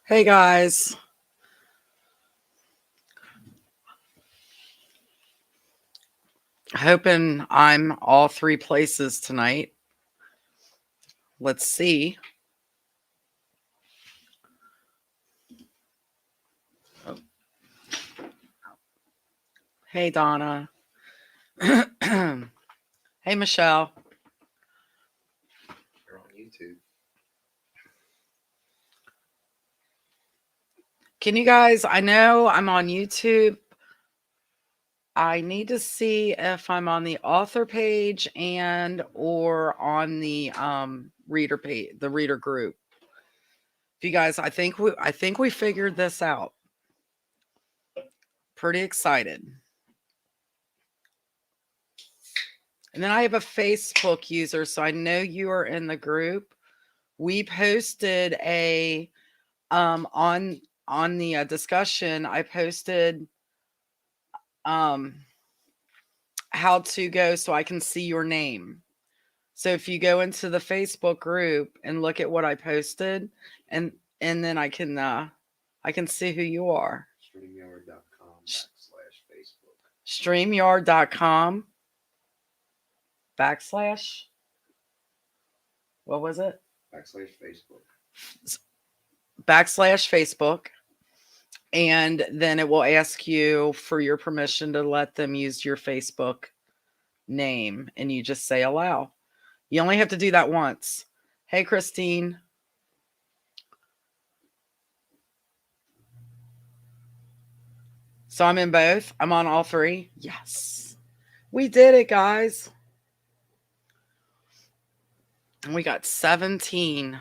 Hey guys, hoping I'm all three places tonight. Let's see. Oh, hey Donna. Hey Michelle. You're on YouTube. Can you guys, I know I'm on YouTube. I need to see if I'm on the author page and or on the reader page, the reader group. If you guys, I think we figured this out. Pretty excited. And then I have a Facebook user, so I know you are in the group. We posted a on the discussion. I posted um how to go so I can see your name. So if you go into the Facebook group and look at what I posted, and then I can see who you are. StreamYard.com/Facebook. StreamYard.com backslash what was it? /Facebook. Backslash Facebook. And then it will ask you for your permission to let them use your Facebook name, and you just say allow. You only have to do that once. Hey, Christine. So I'm in both. I'm on all three. Yes. We did it, guys. And we got 17.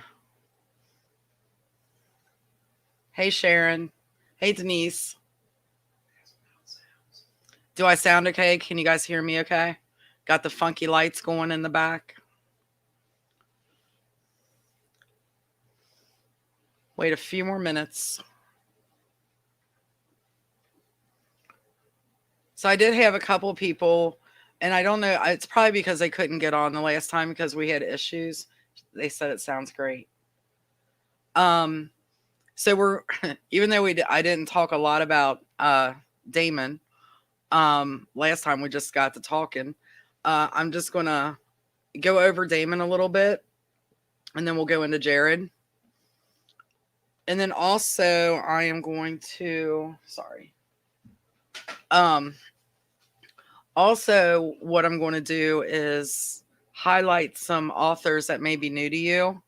Hey, Sharon. Hey, Denise. Do I sound okay? Can you guys hear me okay? Got the funky lights going in the back. Wait a few more minutes. So I did have a couple people, and I don't know. It's probably because they couldn't get on the last time because we had issues. They said it sounds great. Um, so we're even though I didn't talk a lot about Damon. Last time we just got to talking. I'm just gonna go over Damon a little bit, and then we'll go into Jared. And then also I am going to Um also what I'm going to do is highlight some authors that may be new to you.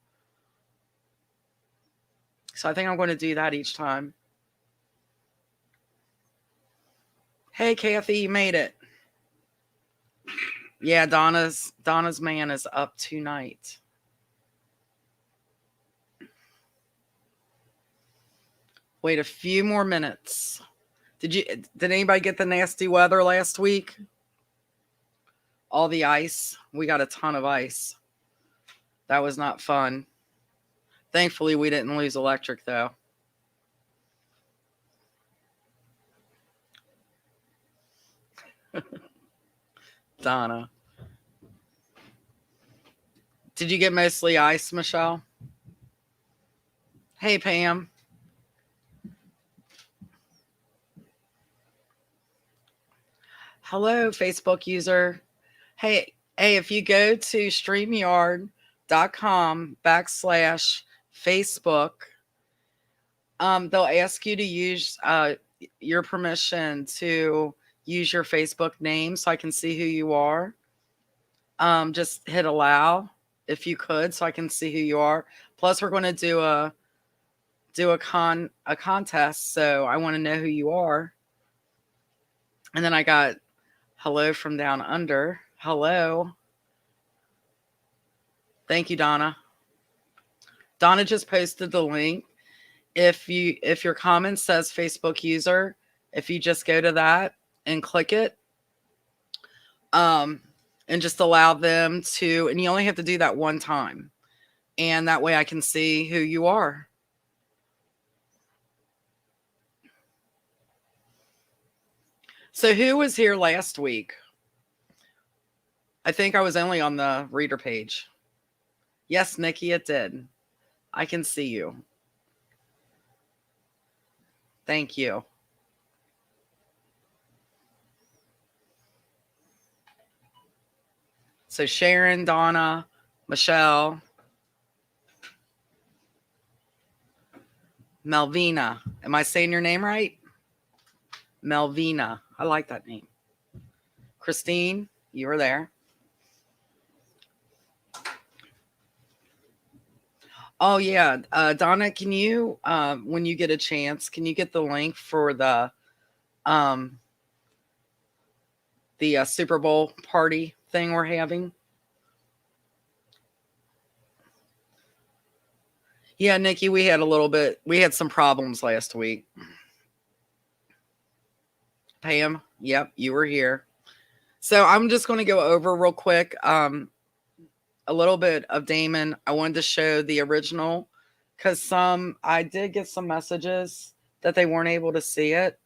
So I think I'm going to do that each time. Hey Kathy, you made it. Yeah, Donna's man is up tonight. Wait a few more minutes. Did anybody get the nasty weather last week? All the ice. We got a ton of ice. That was not fun. Thankfully, we didn't lose electric though. Donna. Did you get mostly ice, Michelle? Hey, Pam. Hello, Facebook user. Hey, if you go to streamyard.com/Facebook, they'll ask you to use your permission to use your Facebook name so I can see who you are. Just hit allow if you could so I can see who you are. Plus, we're going to do a contest, so I want to know who you are. And then I got hello from down under. Hello. Thank you, Donna. Donna just posted the link. If your comment says Facebook user, if you just go to that and click it, um, and just allow them to, and you only have to do that one time, and that way I can see who you are. So who was here last week? I think I was only on the reader page. Yes, Nikki, it did. I can see you. Thank you. So Sharon, Donna, Michelle, Melvina. Am I saying your name right? Melvina. I like that name. Christine, you were there. Oh yeah, Donna, can you, when you get a chance, can you get the link for um, the Super Bowl party thing we're having? Yeah, Nikki, we had some problems last week. Pam, yep, you were here. So I'm just going to go over real quick a little bit of Damon. I wanted to show the original because I did get some messages that they weren't able to see it.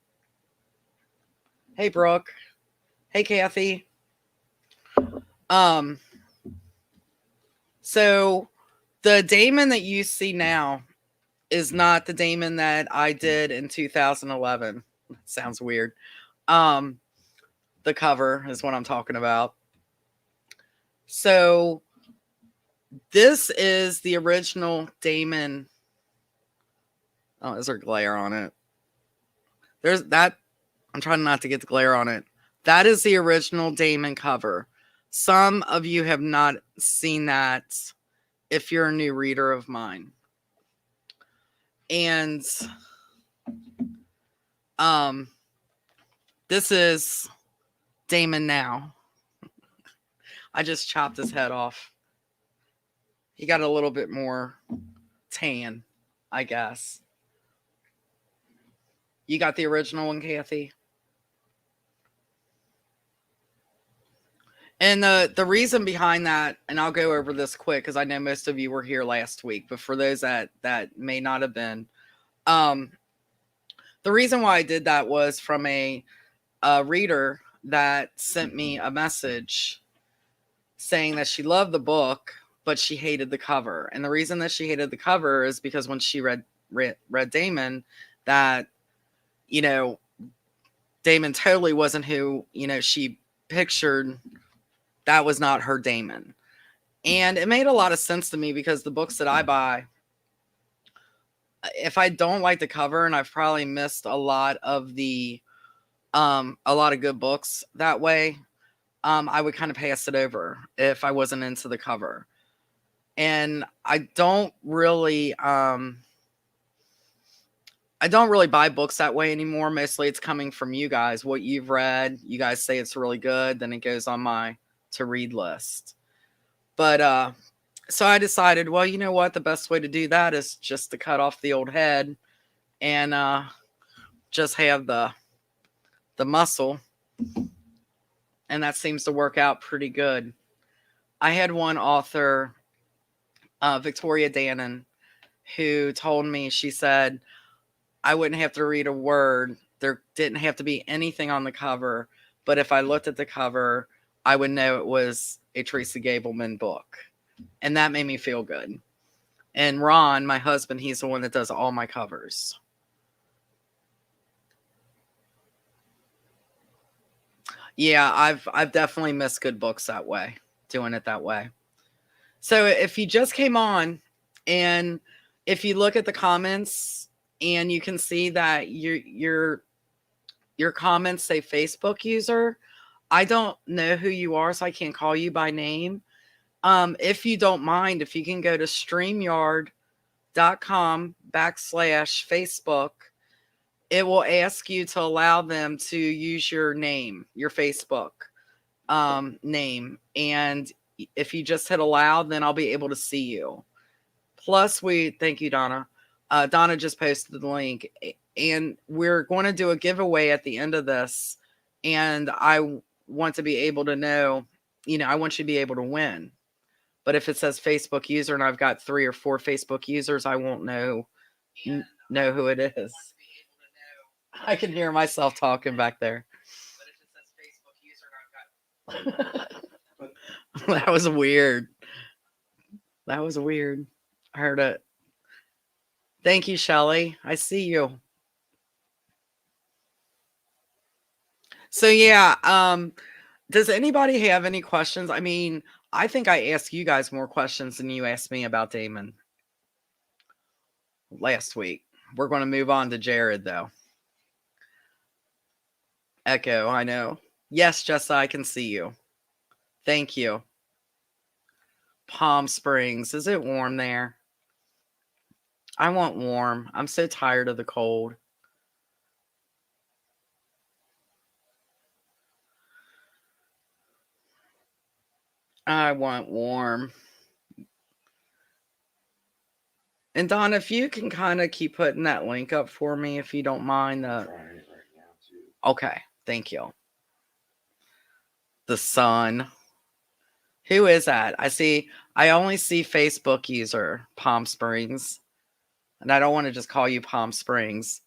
Hey, Brooke. Hey, Kathy. Um, so the Damon that you see now is not the Damon that I did in 2011. Sounds weird. The cover is what I'm talking about. So this is the original Damon. Oh, is there glare on it? There's that. I'm trying not to get the glare on it. That is the original Damon cover. Some of you have not seen that if you're a new reader of mine. And this is Damon now. I just chopped his head off. He got a little bit more tan, I guess. You got the original one, Kathy? And the reason behind that, and I'll go over this quick because I know most of you were here last week, but for those that may not have been, the reason why I did that was from a reader that sent me a message saying that she loved the book, but she hated the cover. And the reason that she hated the cover is because when she read Damon, that, you know, Damon totally wasn't who, she pictured. That was not her Damon. And it made a lot of sense to me because the books that I buy, if I don't like the cover, and I've probably missed a lot of good books that way, I would kind of pass it over if I wasn't into the cover. And I don't really buy books that way anymore. Mostly it's coming from you guys. What you've read, you guys say it's really good, then it goes on my to read list. But so I decided, well, you know what? The best way to do that is just to cut off the old head and just have the muscle. And that seems to work out pretty good. I had one author, Victoria Dannon, who told me, she said, I wouldn't have to read a word. There didn't have to be anything on the cover. But if I looked at the cover, I would know it was a Teresa Gableman book. And that made me feel good. And Ron, my husband, he's the one that does all my covers. Yeah, I've definitely missed good books that way, doing it that way. So if you just came on, and if you look at the comments, and you can see that your comments say Facebook user, I don't know who you are, so I can't call you by name. If you don't mind, if you can go to StreamYard.com/Facebook, it will ask you to allow them to use your name, your Facebook name. And if you just hit allow, then I'll be able to see you. Plus, thank you, Donna. Donna just posted the link, and we're going to do a giveaway at the end of this. And I want to be able to know, I want you to be able to win. But if it says Facebook user and I've got 3 or 4 Facebook users, I won't know who it is. I can hear myself talking back there. That was weird. I heard it. Thank you, Shelly. I see you. So yeah, does anybody have any questions? I mean, I think I asked you guys more questions than you asked me about Damon last week. We're going to move on to Jared though. Echo, I know. Yes, Jessa, I can see you. Thank you. Palm Springs, is it warm there? I want warm. I'm so tired of the cold. I want warm. And Don, if you can kind of keep putting that link up for me, if you don't mind. I'm trying it right now too. Okay, thank you. The sun. Who is that? I only see Facebook user, Palm Springs. And I don't want to just call you Palm Springs.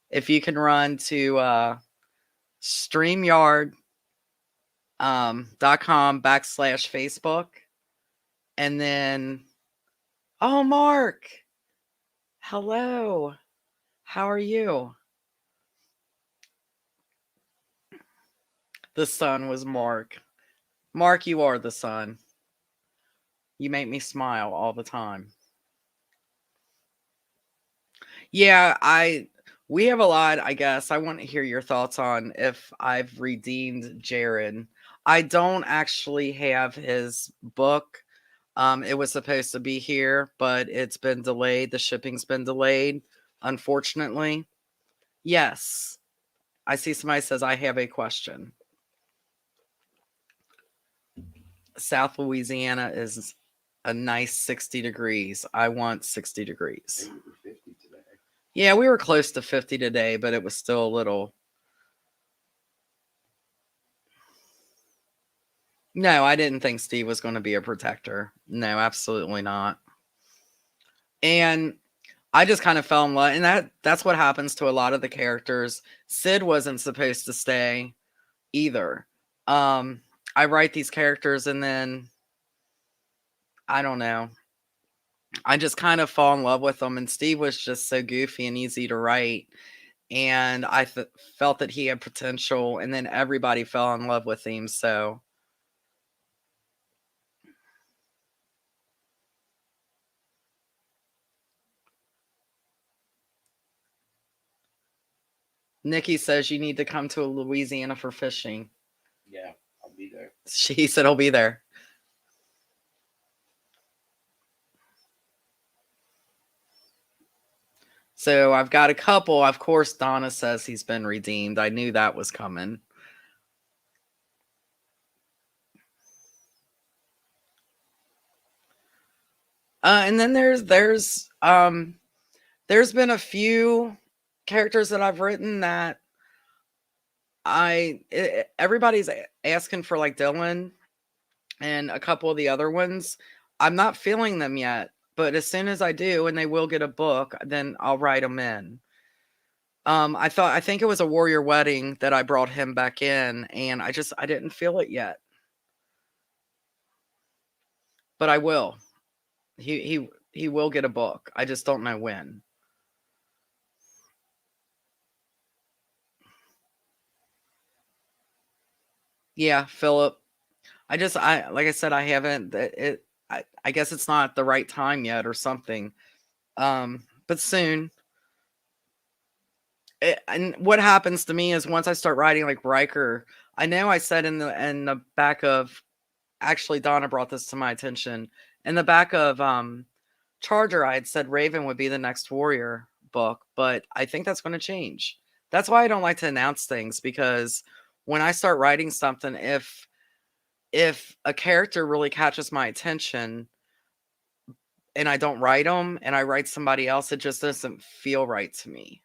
If you can run to StreamYard.com /Facebook. And then, oh, Mark. Hello. How are you? The sun was Mark. Mark, you are the sun. You make me smile all the time. Yeah, we have a lot, I guess. I want to hear your thoughts on if I've redeemed Jared. I don't actually have his book. It was supposed to be here, but it's been delayed. The shipping's been delayed, unfortunately. Yes. I see somebody says I have a question. South Louisiana is a nice 60 degrees. I want 60 degrees. Maybe for 50 today. Yeah, we were close to 50 today, but it was still a little. No, I didn't think Steve was going to be a protector. No, absolutely not. And I just kind of fell in love, and that's what happens to a lot of the characters. Sid wasn't supposed to stay either. I write these characters and then I don't know. I just kind of fall in love with them, and Steve was just so goofy and easy to write, and I felt that he had potential, and then everybody fell in love with him. So Nikki says you need to come to Louisiana for fishing. Yeah, I'll be there. She said he'll be there. So I've got a couple. Of course, Donna says he's been redeemed. I knew that was coming. And then there's been a few characters that I've written that everybody's asking for, like Dylan and a couple of the other ones. I'm not feeling them yet, but as soon as I do, and they will get a book, then I'll write them in. I think it was a Warrior Wedding that I brought him back in, and I didn't feel it yet, but I will. He will get a book. I just don't know when. Yeah, Philip. I like I said, I haven't. I guess it's not the right time yet or something. But soon. And what happens to me is once I start writing like Riker, I know I said in the back of, actually Donna brought this to my attention. In the back of Charger, I had said Raven would be the next Warrior book, but I think that's going to change. That's why I don't like to announce things, because when I start writing something, if a character really catches my attention and I don't write them and I write somebody else, it just doesn't feel right to me.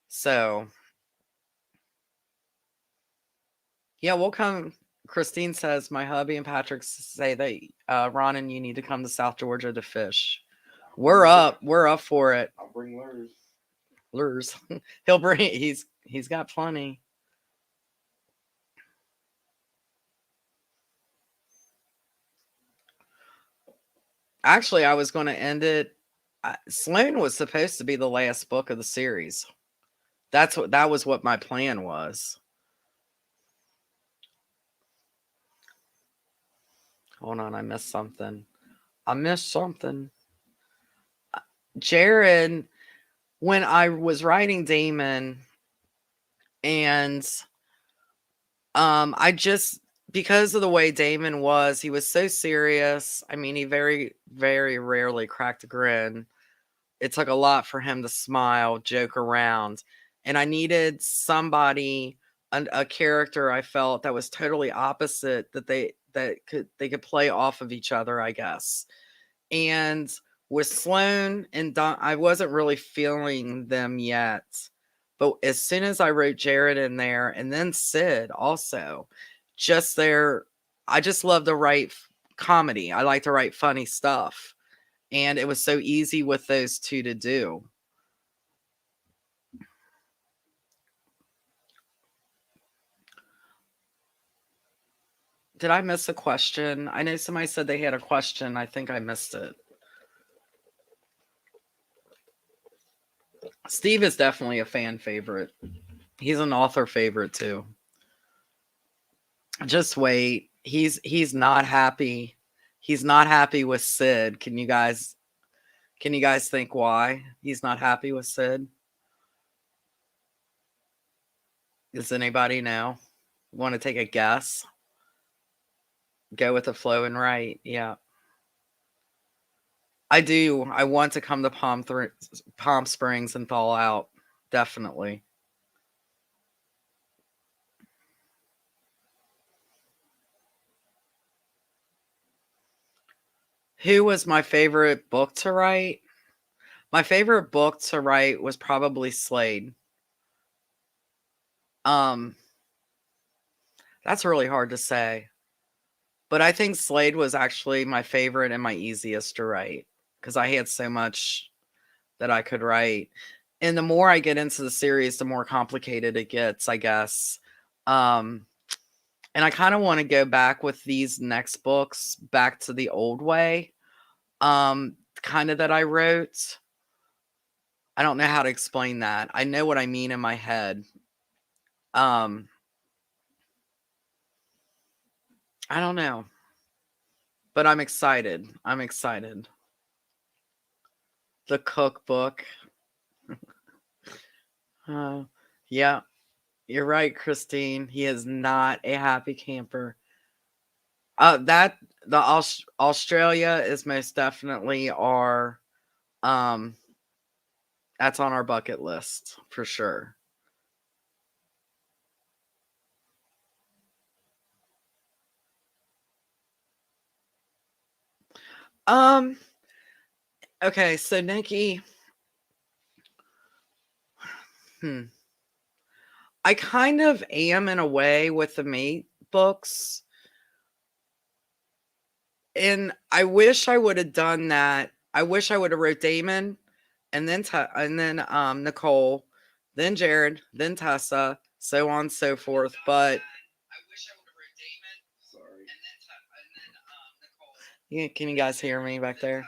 So yeah, we'll come. Christine says my hubby and Patrick say that Ron and you need to come to South Georgia to fish. We're up for it. I'll bring lures. Lures. He'll bring. He's got plenty. Actually, I was going to end it. Sloan was supposed to be the last book of the series. That was what my plan was. Hold on, I missed something. I missed something. Jared, when I was writing Damon, and I just, because of the way Damon was, he was so serious. I mean, he very, very rarely cracked a grin. It took a lot for him to smile, joke around. And I needed somebody, a character I felt that was totally opposite, that they could play off of each other, I guess. And with Sloan and Don, I wasn't really feeling them yet. But as soon as I wrote Jared in there, and then Sid also, just there, I just love to write comedy. I like to write funny stuff. And it was so easy with those two to do. Did I miss a question? I know somebody said they had a question. I think I missed it. Steve is definitely a fan favorite. He's an author favorite too. Just wait. He's not happy. He's not happy with Sid. Can you guys think why he's not happy with Sid? Does anybody know? Want to take a guess? Go with the flow and write. Yeah. I do. I want to come to Palm Springs and thaw out. Definitely. Who was my favorite book to write? My favorite book to write was probably Slade. Um, that's really hard to say. But I think Slade was actually my favorite and my easiest to write because I had so much that I could write. And the more I get into the series, the more complicated it gets, I guess. Um, and I kind of want to go back with these next books back to the old way, kind of that I wrote. I don't know how to explain that. I know what I mean in my head. Um, I don't know, but I'm excited. I'm excited. The cookbook. Uh, yeah, you're right, Christine. He is not a happy camper. That the Australia is most definitely our um that's on our bucket list for sure. Um okay, so Nikki, hmm, I kind of am in a way with the mate books, and I wish I would have done that. I wish I would have wrote Damon and then Nicole, then Jared, then Tessa, so on and so forth. But Sorry. yeah, can you guys hear me back there?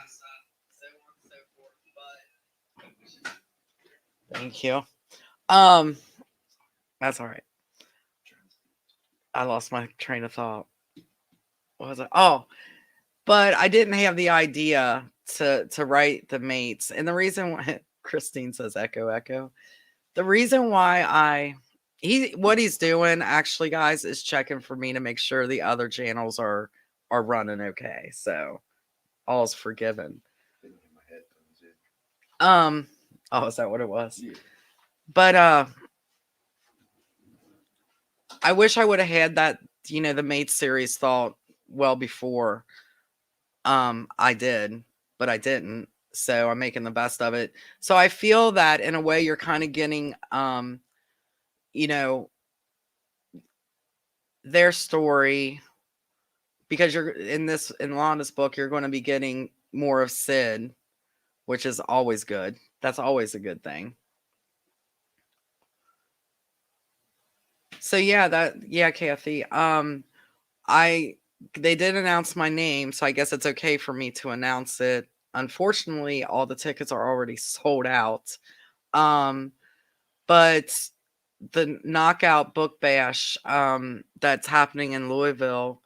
Thank you. Um, that's all right. I lost my train of thought. What was it? Oh, but I didn't have the idea to write the mates, and the reason why Christine says echo echo. The reason why what he's doing actually, guys, is checking for me to make sure the other channels are running okay. So all's forgiven. Didn't have my headphones in. Oh, is that what it was? Yeah. But I wish I would have had that, the Mates series thought well before I did, but I didn't. So I'm making the best of it. So I feel that in a way you're kind of getting you know, their story, because you're in Londa's book, you're going to be getting more of Sid, which is always good. That's always a good thing. So yeah, Kathy. I they did announce my name, so I guess it's okay for me to announce it. Unfortunately, all the tickets are already sold out. Um, but the knockout book bash that's happening in Louisville,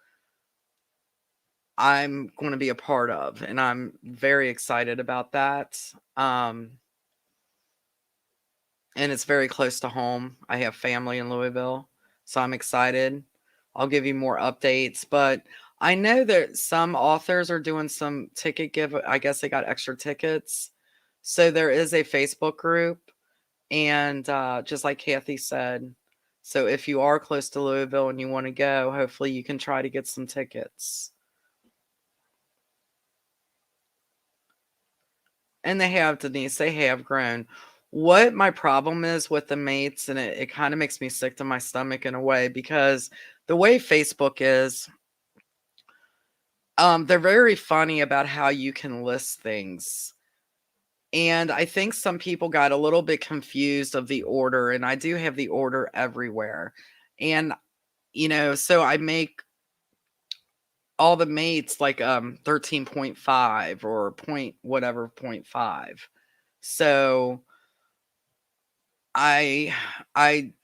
I'm going to be a part of, and I'm very excited about that. And it's very close to home. I have family in Louisville, so I'm excited. I'll give you more updates, but I know that some authors are doing some ticket give. I guess they got extra tickets. So there is a Facebook group, and just like Kathy said, so if you are close to Louisville and you want to go, hopefully you can try to get some tickets. And they have, Denise, they have grown. What my problem is with the mates, and it kind of makes me sick to my stomach in a way, because the way Facebook is, they're very funny about how you can list things. And I think some people got a little bit confused of the order, and I do have the order everywhere. And, so I make all the mates like 13.5 or point whatever 0.5. So I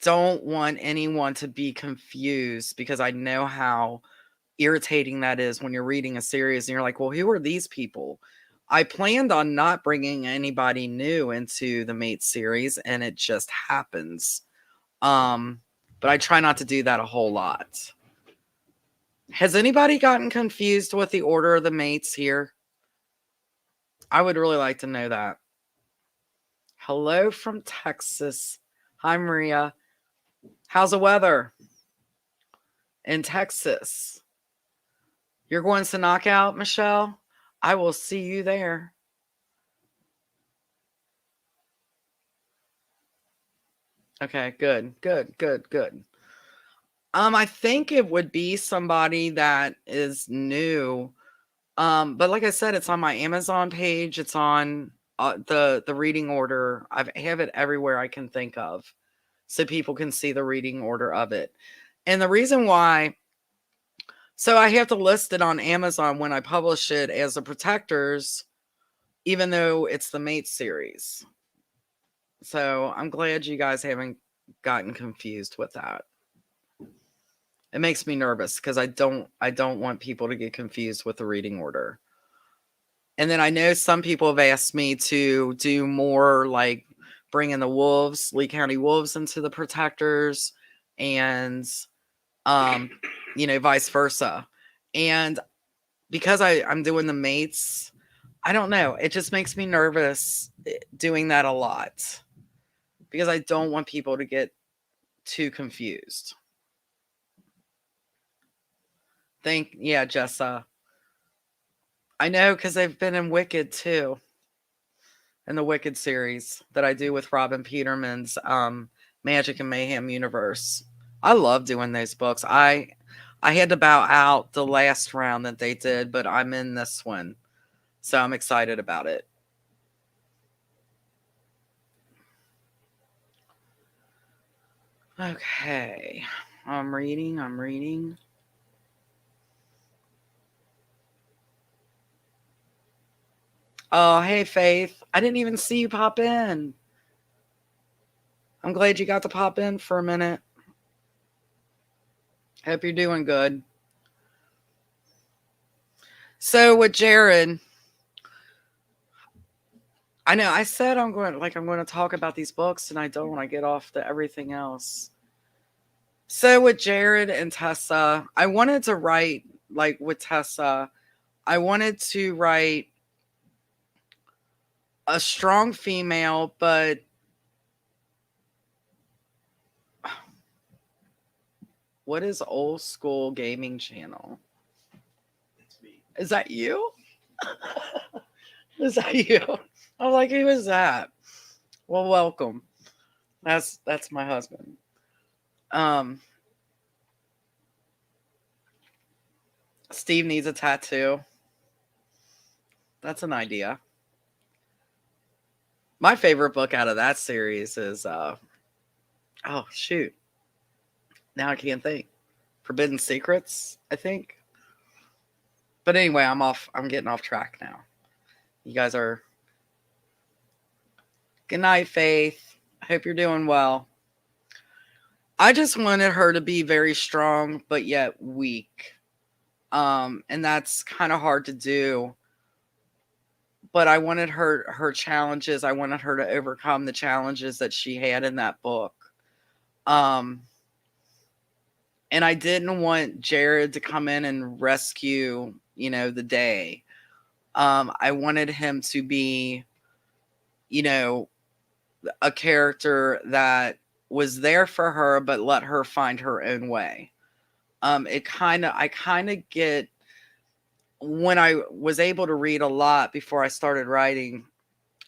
don't want anyone to be confused, because I know how irritating that is when you're reading a series and you're like, well, who are these people? I planned on not bringing anybody new into the Mate series, and it just happens. But I try not to do that a whole lot. Has anybody gotten confused with the order of the mates here? I would really like to know that. Hello from Texas. Hi, Maria. How's the weather in Texas? You're going to Knockout, Michelle? I will see you there. Okay, good. I think it would be somebody that is new. But like I said, it's on my Amazon page. It's on the reading order. I have it everywhere I can think of, so people can see the reading order of it. And the reason why, so I have to list it on Amazon when I publish it as the Protectors, even though it's the Mate series. So I'm glad you guys haven't gotten confused with that. It makes me nervous because I don't want people to get confused with the reading order. And then I know some people have asked me to do more, like bring in the wolves, Lee County Wolves, into the Protectors, and vice versa. And because I'm doing the mates, I don't know. It just makes me nervous doing that a lot, because I don't want people to get too confused. Jessa. I know, because they've been in Wicked too, in the Wicked series that I do with Robin Peterman's Magic and Mayhem universe. I love doing those books. I had to bow out the last round that they did, but I'm in this one, so I'm excited about it. Okay, I'm reading. Oh, hey, Faith. I didn't even see you pop in. I'm glad you got to pop in for a minute. Hope you're doing good. So with Jared, I know I said I'm going to talk about these books, and I don't want to get off to everything else. So with Jared and Tessa, I wanted to write, like with Tessa, I wanted to write a strong female, but what is Old School Gaming Channel? It's me. Is that you? Is that you? I'm like, who is that? Well, welcome. That's my husband. Steve needs a tattoo. That's an idea. My favorite book out of that series is oh shoot. Now I can't think. Forbidden Secrets, I think. But anyway, I'm getting off track now. You guys are. Good night, Faith. I hope you're doing well. I just wanted her to be very strong, but yet weak. And that's kind of hard to do. But I wanted her challenges. I wanted her to overcome the challenges that she had in that book. Um, and I didn't want Jared to come in and rescue, the day. I wanted him to be, you know, a character that was there for her, but let her find her own way. I kind of get when I was able to read a lot before I started writing.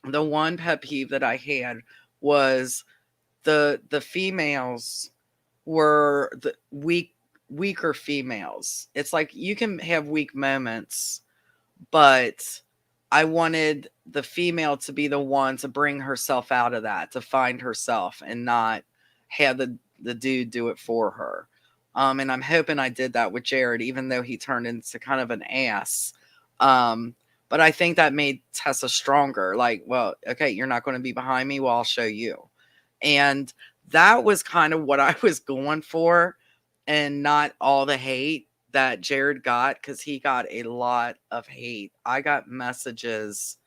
The one pet peeve that I had was the females were the weaker females. It's like you can have weak moments, but I wanted the female to be the one to bring herself out of that, to find herself and not have the dude do it for her. And I'm hoping I did that with Jared, even though he turned into kind of an ass. Um, but I think that made Tessa stronger. Like, well, okay, you're not going to be behind me. Well, I'll show you. And that was kind of what I was going for, and not all the hate that Jared got, because he got a lot of hate. I got messages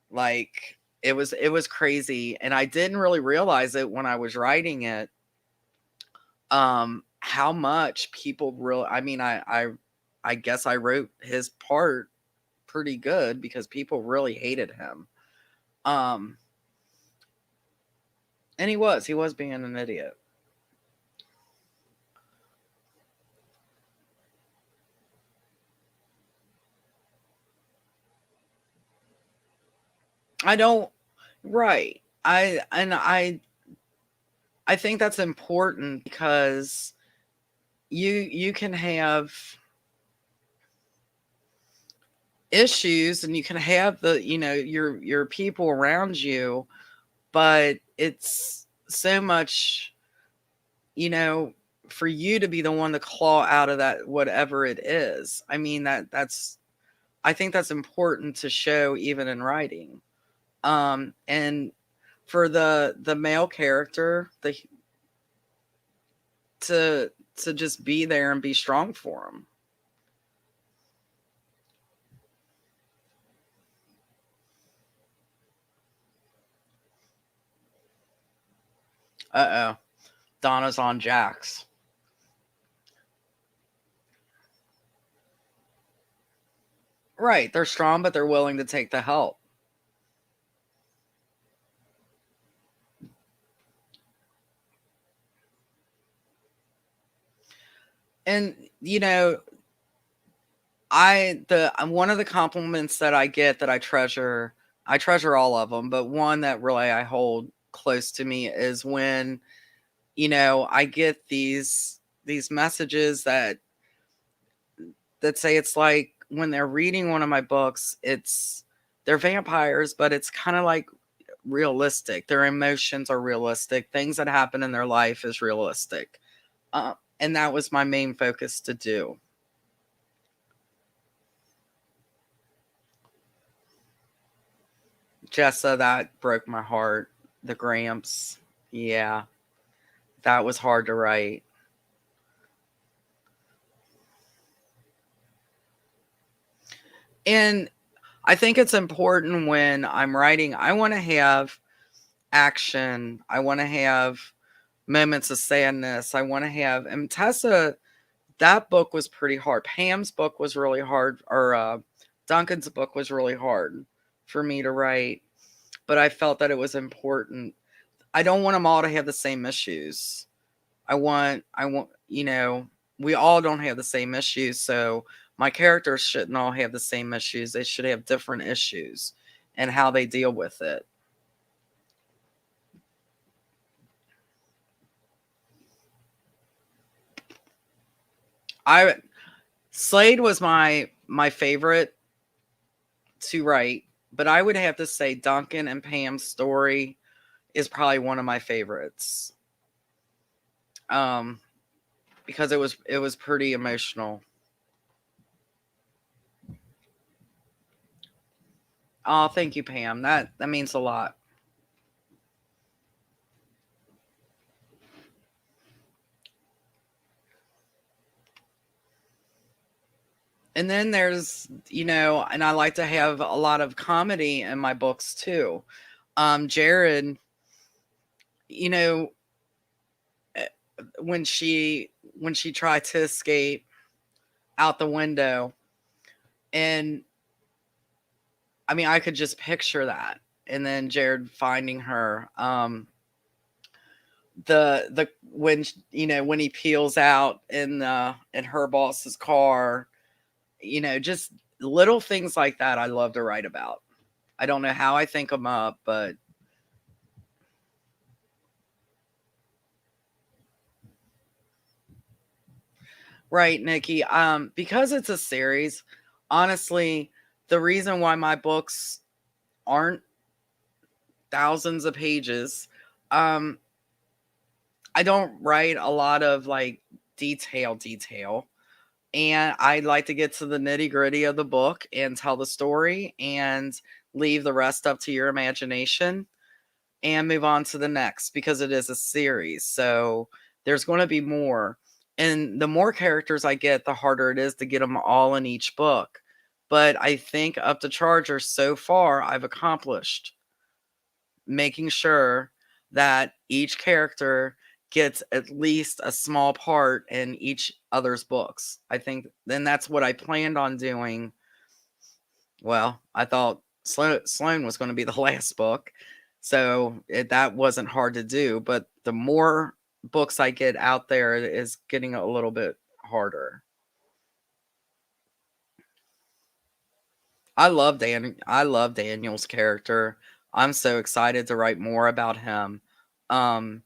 like it was crazy, and I didn't really realize it when I was writing it. How much people really, I mean, I guess I wrote his part pretty good because people really hated him. Um and he was being an idiot. I don't Right. I think that's important because you can have issues, and you can have your people around you, but it's so much, you know for you to be the one to claw out of that, whatever it is. I mean, that's I think that's important to show even in writing. And for the male character, to just be there and be strong for him. Uh-oh. Donna's on Jax. Right, they're strong, but they're willing to take the help. And one of the compliments that I get, that I treasure all of them, but one that really I hold close to me is when, I get these messages that say it's like when they're reading one of my books, they're vampires, but it's kind of like realistic. Their emotions are realistic. Things that happen in their life is realistic. And that was my main focus to do. Jessa, that broke my heart. The Gramps. Yeah, that was hard to write. And I think it's important when I'm writing, I want to have action. I want to have moments of sadness. I want to have, and Tessa, that book was pretty hard. Pam's book was really hard, or Duncan's book was really hard for me to write, but I felt that it was important. I don't want them all to have the same issues. I want, we all don't have the same issues. So my characters shouldn't all have the same issues. They should have different issues and how they deal with it. I Slade was my favorite to write, but I would have to say Duncan and Pam's story is probably one of my favorites. Um, because it was pretty emotional. Oh, thank you, Pam. That means a lot. And then there's, and I like to have a lot of comedy in my books too. Jared, you know, eh, when she tried to escape out the window, and I mean, I could just picture that. And then Jared finding her. The when when he peels out in her boss's car, just little things like that I love to write about. I don't know how I think them up, but right, Nikki. Because it's a series, honestly, the reason why my books aren't thousands of pages, um, I don't write a lot of like detail. And I'd like to get to the nitty gritty of the book and tell the story and leave the rest up to your imagination and move on to the next because it is a series. So there's going to be more. And the more characters I get, the harder it is to get them all in each book. But I think up to Charger so far, I've accomplished making sure that each character gets at least a small part in each other's books. I think then that's what I planned on doing. Well, I thought Sloan was going to be the last book, so that wasn't hard to do. But the more books I get out there, it is getting a little bit harder. I love Daniel's character. I'm so excited to write more about him. Um,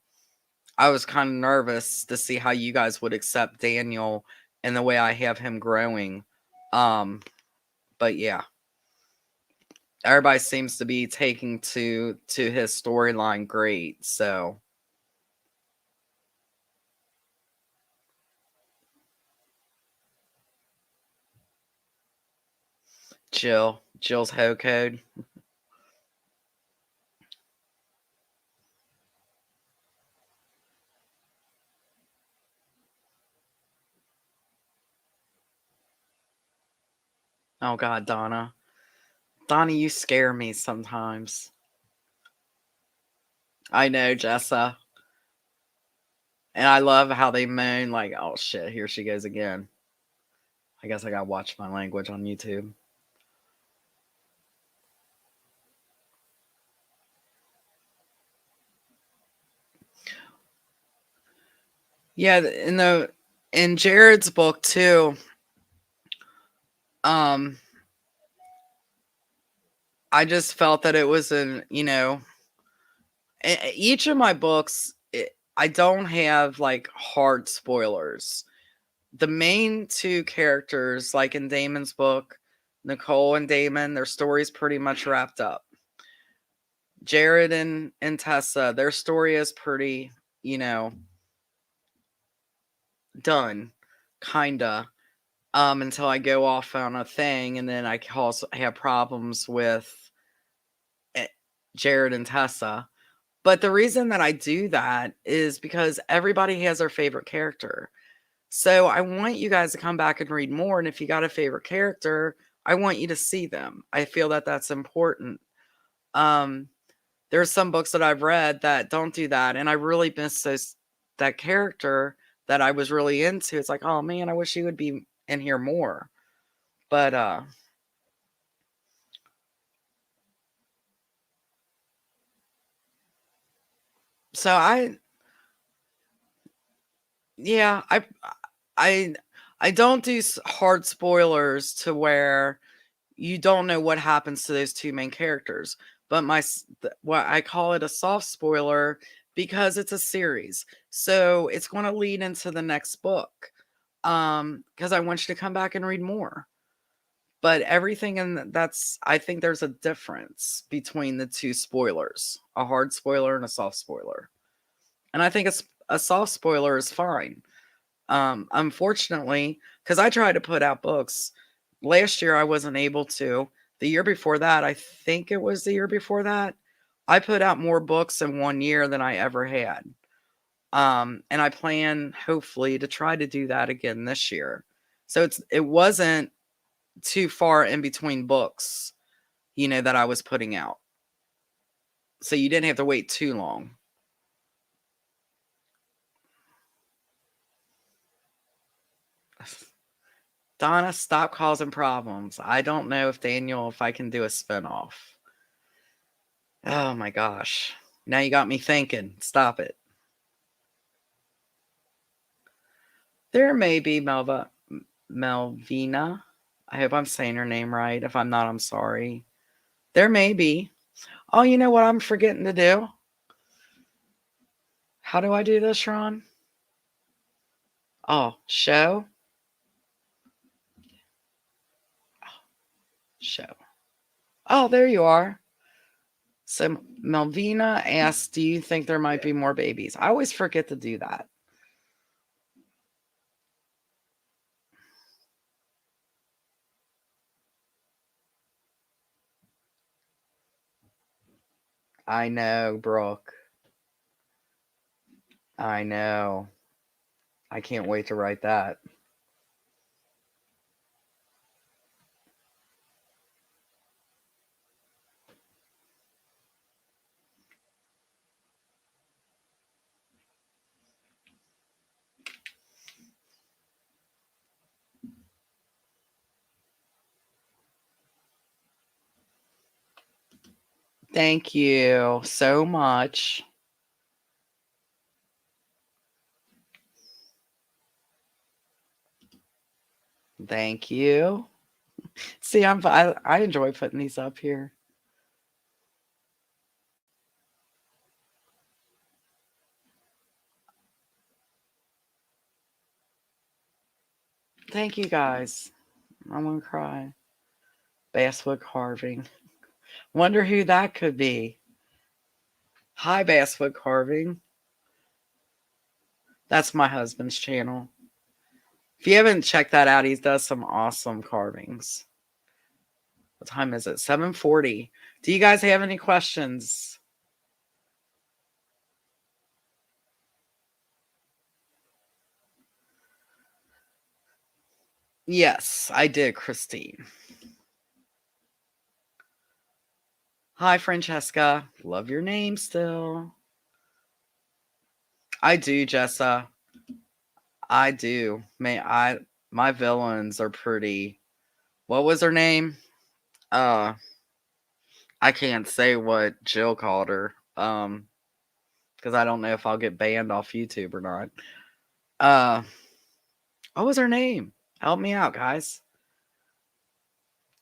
I was kind of nervous to see how you guys would accept Daniel and the way I have him growing. Um, but yeah, everybody seems to be taking to his storyline great. So Jill's hoe code. Oh God, Donna. Donna, you scare me sometimes. I know, Jessa. And I love how they moan like, oh shit, here she goes again. I guess I gotta watch my language on YouTube. Yeah, in Jared's book too, um, I just felt that it was each of my books, I don't have like hard spoilers. The main two characters, like in Damon's book, Nicole and Damon, their story's pretty much wrapped up. Jared and Tessa, their story is pretty, done, kinda. Until I go off on a thing, and then I also have problems with eh, Jared and Tessa. But the reason that I do that is because everybody has their favorite character. So I want you guys to come back and read more. And if you got a favorite character, I want you to see them. I feel that that's important. Um, there's some books that I've read that don't do that, and I really miss that character that I was really into. It's like, oh man, I wish he would be in here more. But so yeah, I I don't do hard spoilers to where you don't know what happens to those two main characters. But what I call it a soft spoiler because it's a series. So it's going to lead into the next book. Because I want you to come back and read more. But everything in that's I think there's a difference between the two spoilers, a hard spoiler and a soft spoiler. And I think a soft spoiler is fine. Unfortunately, because I tried to put out books last year, I wasn't able to. The year before that, I think it was the year before that, I put out more books in 1 year than I ever had. And I plan hopefully to try to do that again this year. So it wasn't too far in between books, that I was putting out. So you didn't have to wait too long. Donna, stop causing problems. I don't know if I can do a spinoff. Oh my gosh. Now you got me thinking. Stop it. There may be Melvina. I hope I'm saying her name right. If I'm not, I'm sorry. There may be. Oh, you know what I'm forgetting to do? How do I do this, Ron? Oh, show. Show. Oh, there you are. So Melvina asked, do you think there might be more babies? I always forget to do that. I know, Brooke. I know. I can't wait to write that. Thank you so much. Thank you. See, I enjoy putting these up here. Thank you guys. I'm gonna cry. Basswood carving. Wonder who that could be. Hi, Basswood carving. That's my husband's channel. If you haven't checked that out, he does some awesome carvings. What time is it? 7:40. Do you guys have any questions? Yes, I did, Christine. Hi, Francesca. Love your name still. I do, Jessa. I do. My villains are pretty. What was her name? I can't say what Jill called her. Because I don't know if I'll get banned off YouTube or not. What was her name? Help me out, guys.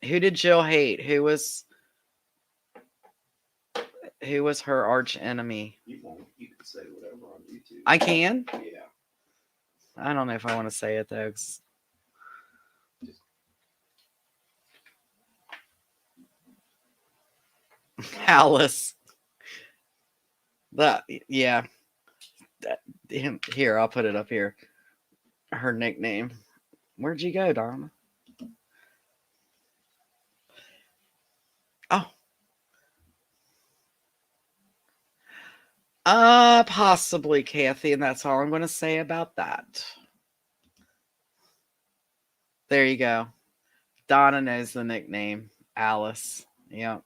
Who did Jill hate? Who was her arch enemy? You can say whatever on YouTube. I can? Yeah. I don't know if I want to say it though. Alice. Yeah. Here, I'll put it up here. Her nickname. Where'd you go, Donna? Oh. Possibly, Kathy, and that's all I'm going to say about that. There you go. Donna knows the nickname. Alice. Yep.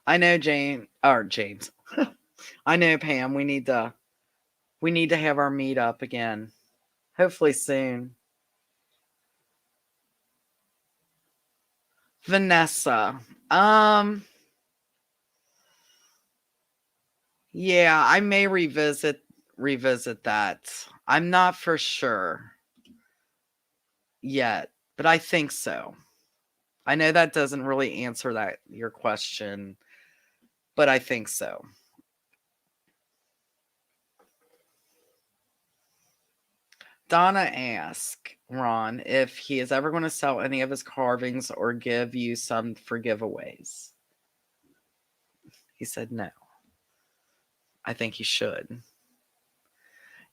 I know James. I know Pam. We need to have our meet up again. Hopefully soon. Vanessa. Yeah, I may revisit that. I'm not for sure yet, but I think so. I know that doesn't really answer your question, but I think so. Donna asked Ron if he is ever going to sell any of his carvings or give you some for giveaways. He said no. I think he should.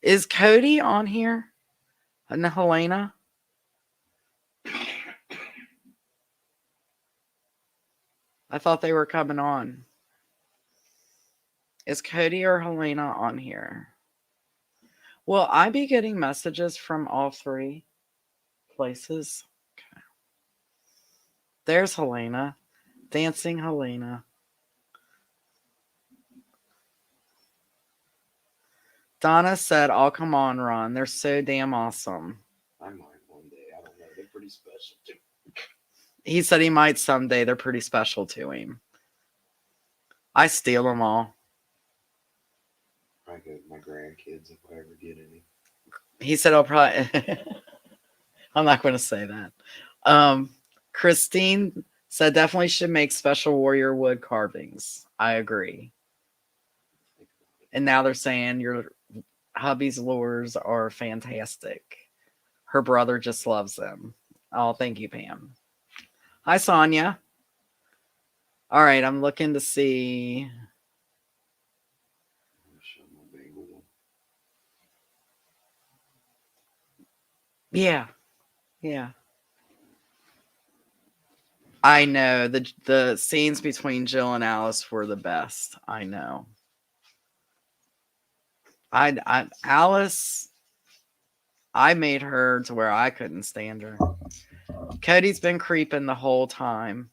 Is Cody on here? And Helena? I thought they were coming on. Is Cody or Helena on here? Will I be getting messages from all three places? Okay. There's Helena. Dancing Helena. Donna said, "Oh, come on, Ron. They're so damn awesome." I might one day. I don't know. They're pretty special too. He said he might someday. They're pretty special to him. I steal them all. I go with my grandkids if I ever get any. He said, "I'll probably." I'm not going to say that. Christine said, "Definitely should make special warrior wood carvings." I agree. And now they're saying your hubby's lures are fantastic. Her brother just loves them. Oh, thank you, Pam. Hi, Sonia. All right, I'm looking to see. Show my bagel one. Yeah, yeah. I know the scenes between Jill and Alice were the best. I know. Alice, I made her to where I couldn't stand her. Cody's been creeping the whole time.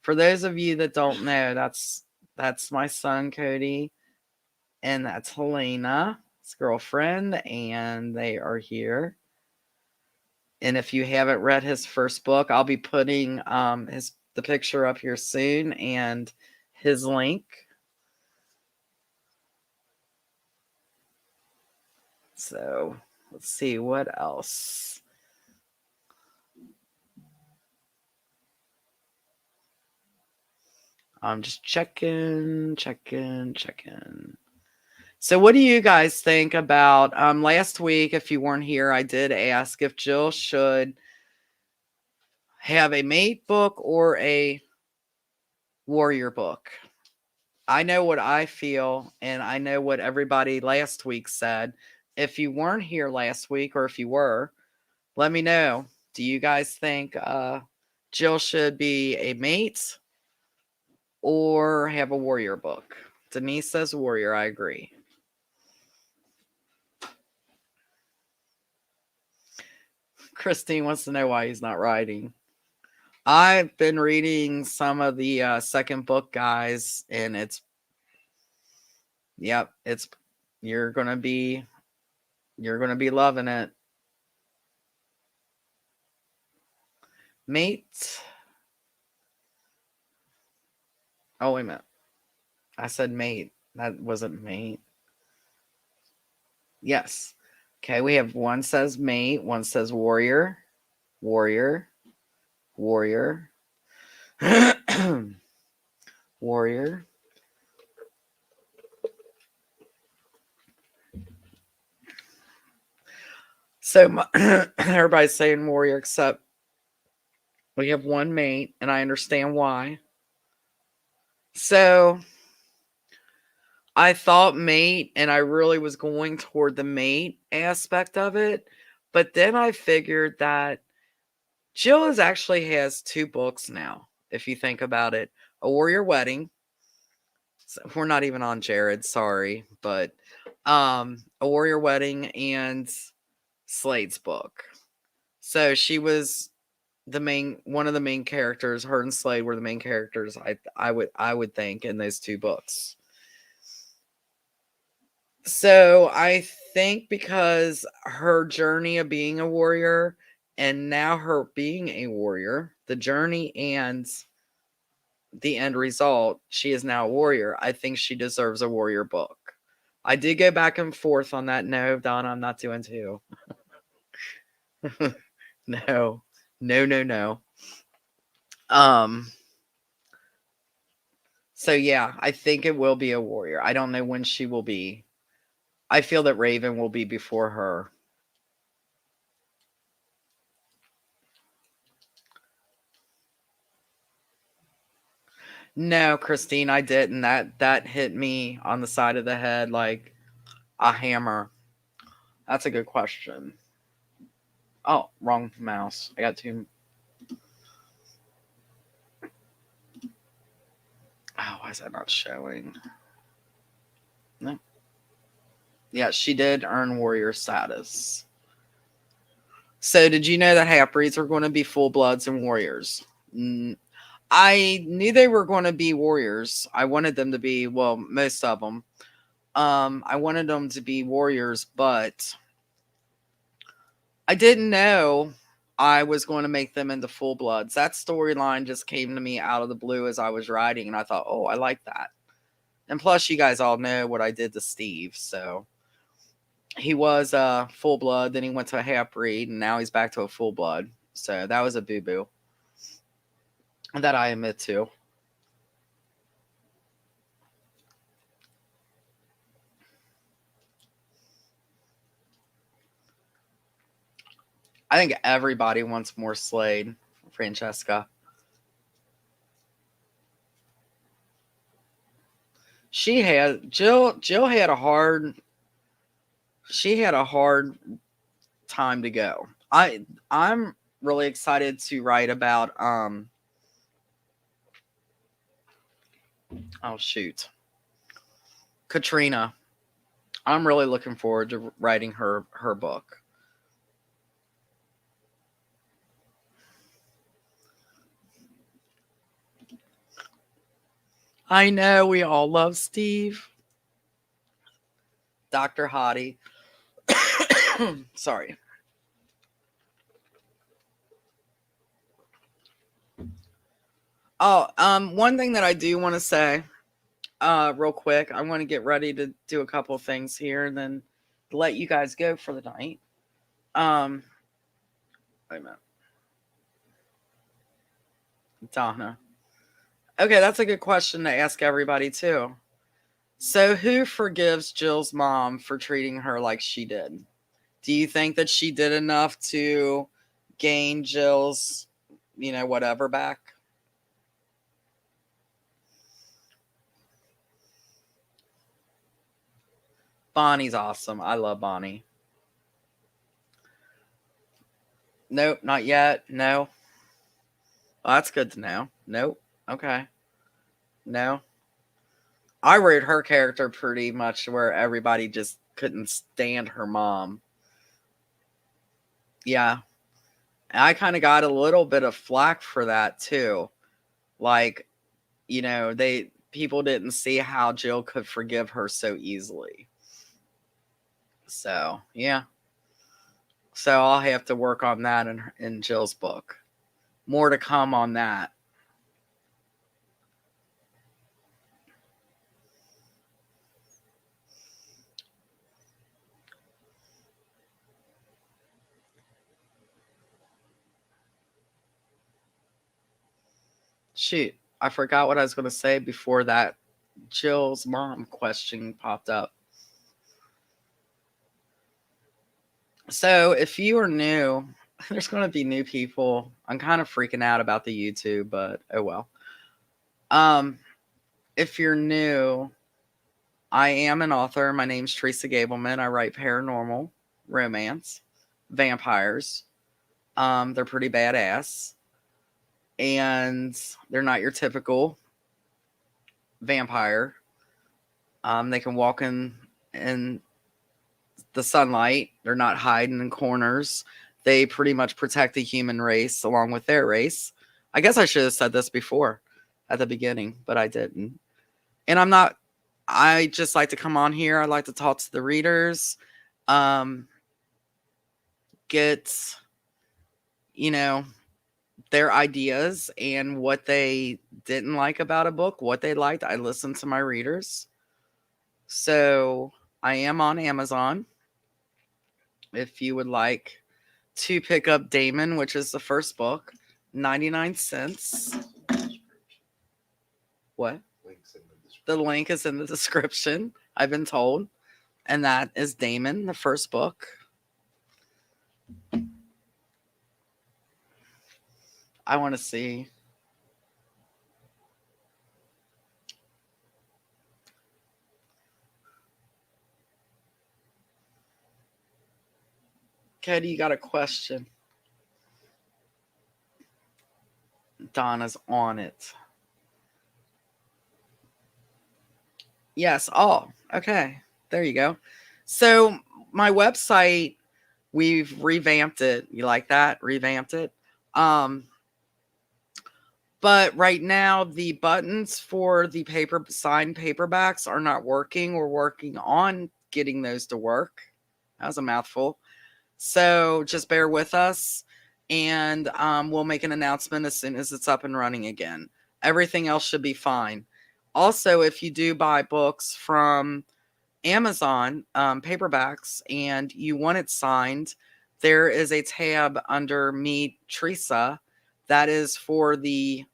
For those of you that don't know, that's my son Cody, and that's Helena, his girlfriend, and they are here. And if you haven't read his first book, I'll be putting the picture up here soon and his link. So let's see what else. I'm just checking. So what do you guys think about last week? If you weren't here, I did ask if Jill should have a mate book or a warrior book. I know what I feel, and I know what everybody last week said. If you weren't here last week, or if you were, let me know. Do you guys think Jill should be a mate or have a warrior book? Denise says warrior. I agree. Christine wants to know why he's not writing. I've been reading some of the second book, guys, and it's you're gonna be loving it. Mate. Oh, wait a minute. I said mate. That wasn't mate. Yes. Okay, we have one says mate, one says warrior, warrior, warrior, warrior. So everybody's saying warrior, except we have one mate, and I understand why. So I thought mate, and I really was going toward the mate aspect of it. But then I figured that Jill actually has two books now, if you think about it. A Warrior Wedding. So we're not even on Jared, sorry. But a Warrior Wedding and Slade's book. So she was one of the main characters. Her and Slade were the main characters, I would think, in those two books. So I think because her journey of being a warrior and now her being a warrior, the journey and the end result, she is now a warrior. I think she deserves a warrior book. I did go back and forth on that. No, Donna, I'm not doing two. No. Um, so yeah, I think it will be a warrior. I don't know when she will be. I feel that Raven will be before her. No, Christine, I didn't. That hit me on the side of the head like a hammer. That's a good question. Oh, wrong mouse. I got two. Oh, why is that not showing? No. Yeah, she did earn warrior status. So, did you know that half breeds are going to be full bloods and warriors? I knew they were going to be warriors. I wanted them to be, well, most of them. I wanted them to be warriors, but I didn't know I was going to make them into full bloods. That storyline just came to me out of the blue as I was writing, and I thought, oh, I like that. And plus, you guys all know what I did to Steve, so he was a full blood, then he went to a half breed, and now he's back to a full blood. So that was a boo boo that I admit to. I think everybody wants more Slade, Francesca. She had Jill had a hard she had a hard time to go. I'm really excited to write about oh shoot. Katrina. I'm really looking forward to writing her book. I know we all love Steve. Dr. Hottie. Sorry. Oh, one thing that I do want to say, real quick, I want to get ready to do a couple things here and then let you guys go for the night. Um, wait a minute. Donna. Okay, that's a good question to ask everybody too. So, who forgives Jill's mom for treating her like she did? Do you think that she did enough to gain Jill's, whatever back? Bonnie's awesome. I love Bonnie. Nope, not yet. No. Well, that's good to know. Nope. Okay. No. I wrote her character pretty much where everybody just couldn't stand her mom. Yeah. I kind of got a little bit of flack for that too. Like, they people didn't see how Jill could forgive her so easily. So, yeah. So I'll have to work on that in Jill's book. More to come on that. Shoot, I forgot what I was going to say before that Jill's mom question popped up. So, if you are new, there's going to be new people. I'm kind of freaking out about the YouTube, but oh well. Um, if you're new, I am an author. My name's Teresa Gableman. I write paranormal, romance, vampires. They're pretty badass, and they're not your typical vampire. They can walk in the sunlight. They're not hiding in corners. They pretty much protect the human race along with their race. I guess I should have said this before at the beginning, but I didn't. And I just like to come on here. I like to talk to the readers, get, you know, their ideas and what they didn't like about a book, what they liked. I listen to my readers. So I am on Amazon. If you would like to pick up Damon, which is the first book, 99 cents. What? The link is in the description, I've been told. And that is Damon, the first book. I want to see. Katie, you got a question? Donna's on it. Yes. Oh, okay. There you go. So my website, we've revamped it. You like that? Revamped it. Um, but right now the buttons for the paper signed paperbacks are not working. We're working on getting those to work. That was a mouthful. So just bear with us, and we'll make an announcement as soon as it's up and running again. Everything else should be fine. Also, if you do buy books from Amazon, paperbacks, and you want it signed, there is a tab under me, Teresa, that is for the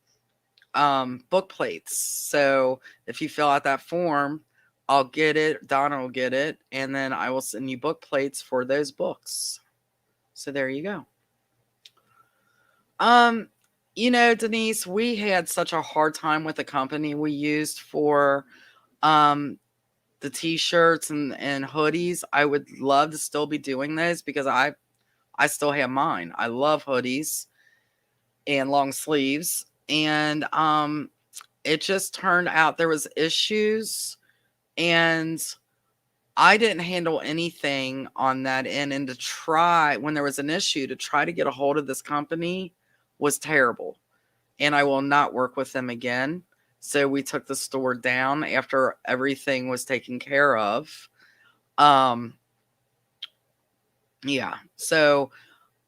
book plates. So if you fill out that form, I'll get it, Donna will get it, and then I will send you book plates for those books. So there you go. Um, Denise, we had such a hard time with the company we used for um the t-shirts and hoodies. I would love to still be doing those because I still have mine. I love hoodies and long sleeves. And it just turned out there was issues, and I didn't handle anything on that end, and to try when there was an issue to try to get a hold of this company was terrible, and I will not work with them again. So we took the store down after everything was taken care of. Um, yeah. So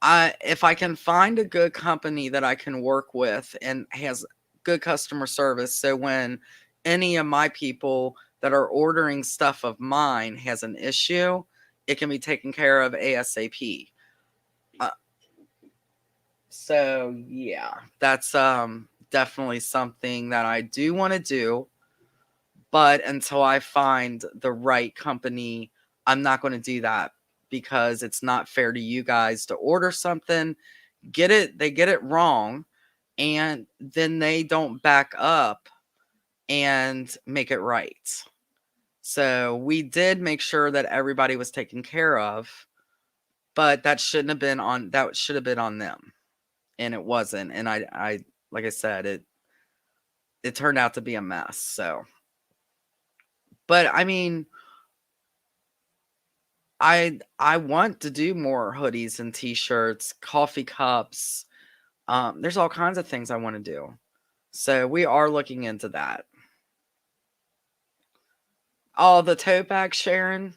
if I can find a good company that I can work with and has good customer service, so when any of my people that are ordering stuff of mine has an issue, it can be taken care of ASAP. Uh, so yeah, that's definitely something that I do want to do, but until I find the right company, I'm not going to do that because it's not fair to you guys to order something, they get it wrong, and then they don't back up and make it right. So we did make sure that everybody was taken care of, but that should have been on them, and it wasn't. And I like I said, it turned out to be a mess. So, but I mean, I want to do more hoodies and t-shirts, coffee cups. There's all kinds of things I want to do. So we are looking into that. Oh, the tote bag, Sharon.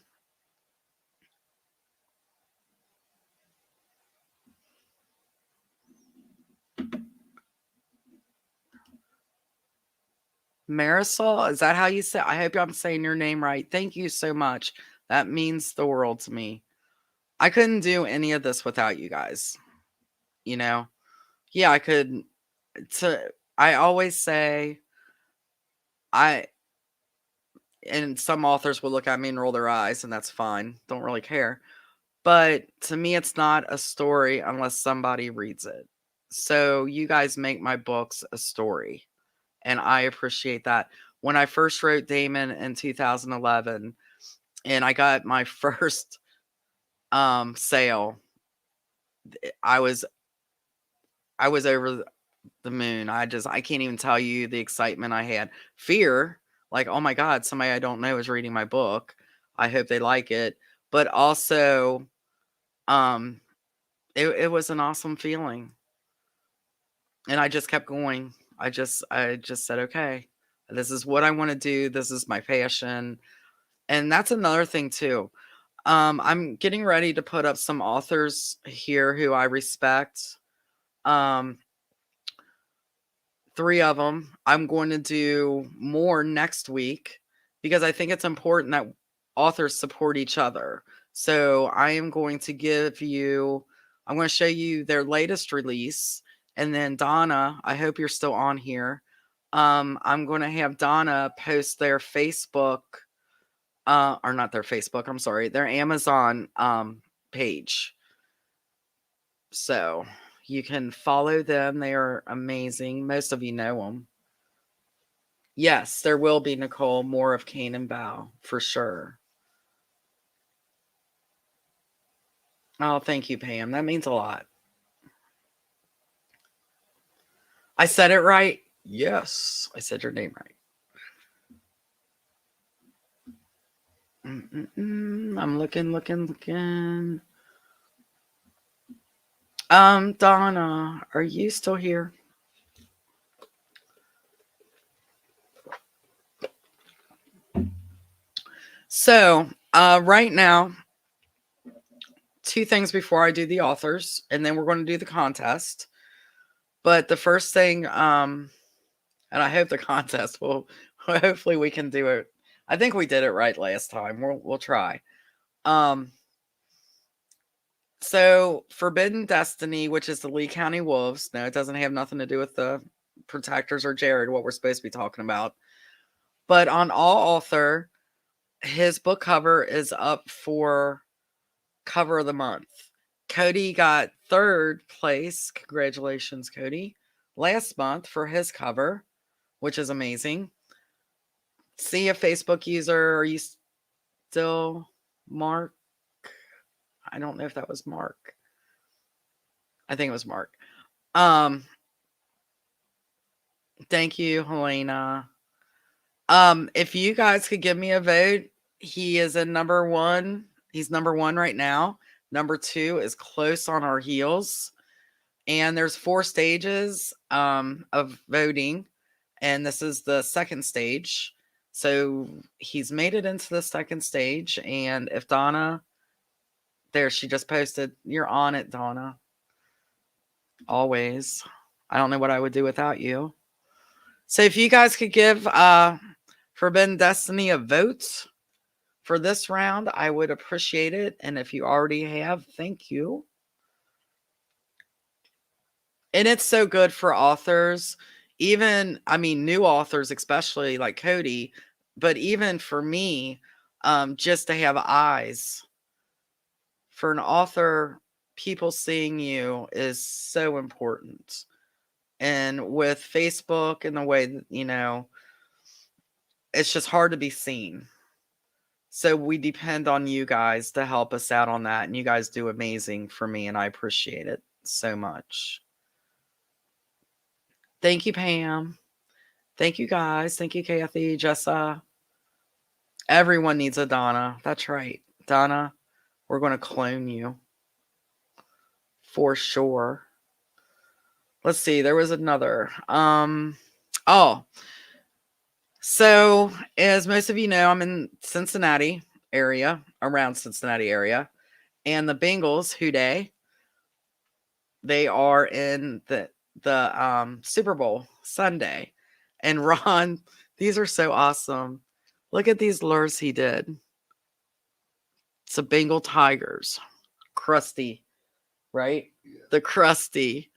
Marisol, is that how you say? I hope I'm saying your name right. Thank you so much. That means the world to me. I couldn't do any of this without you guys. You know? Yeah, I could to I always say I and some authors will look at me and roll their eyes, and that's fine. Don't really care. But to me it's not a story unless somebody reads it. So you guys make my books a story, and I appreciate that. When I first wrote Damon in 2011 and I got my first sale, I was over the moon. I can't even tell you the excitement I had. Fear, like, oh my god, somebody I don't know is reading my book. I hope they like it. But also, um, it was an awesome feeling. And I just kept going. I just said, okay, this is what I want to do. This is my passion. And that's another thing too. I'm getting ready to put up some authors here who I respect. Um, three of them. I'm going to do more next week because I think it's important that authors support each other. So I am going to I'm going to show you their latest release. And then Donna, I hope you're still on here. I'm going to have Donna post their Facebook, or not their Facebook, I'm sorry, their Amazon page. So you can follow them. They are amazing. Most of you know them. Yes, there will be, Nicole, more of Cane and Bow for sure. Oh, thank you, Pam. That means a lot. I said it right. Yes, I said your name right. I'm looking. Donna, are you still here? So, right now, two things before I do the authors, and then we're going to do the contest. But the first thing, and I hope the contest will, hopefully we can do it. I think we did it right last time. We'll try. Um, so Forbidden Destiny, which is the Lee County Wolves. No, it doesn't have nothing to do with the Protectors or Jared, what we're supposed to be talking about. But on All Author, his book cover is up for cover of the month. Cody got third place. Congratulations, Cody. Last month for his cover, which is amazing. See a Facebook user. Are you still Mark? I don't know if that was Mark. I think it was Mark. Thank you, Helena. If you guys could give me a vote, he is in number one. He's number one right now. Number two is close on our heels. And there's 4 stages of voting. And this is the second stage. So he's made it into the second stage. And if Donna, there, she just posted, you're on it, Donna. Always. I don't know what I would do without you. So if you guys could give Forbidden Destiny a vote for this round, I would appreciate it. And if you already have, thank you. And it's so good for authors, even, I mean, new authors, especially like Cody, but even for me, just to have eyes. For an author, people seeing you is so important. And with Facebook and the way that, it's just hard to be seen. So we depend on you guys to help us out on that. And you guys do amazing for me, and I appreciate it so much. Thank you, Pam. Thank you, guys. Thank you, Kathy, Jessa. Everyone needs a Donna. That's right. Donna, we're going to clone you. For sure. Let's see. There was another. So as most of you know, I'm in Cincinnati area, around Cincinnati area. And the Bengals, who they are in the Super Bowl Sunday. And Ron, these are so awesome. Look at these lures he did. It's a Bengal Tigers. Crusty, right? Yeah. The crusty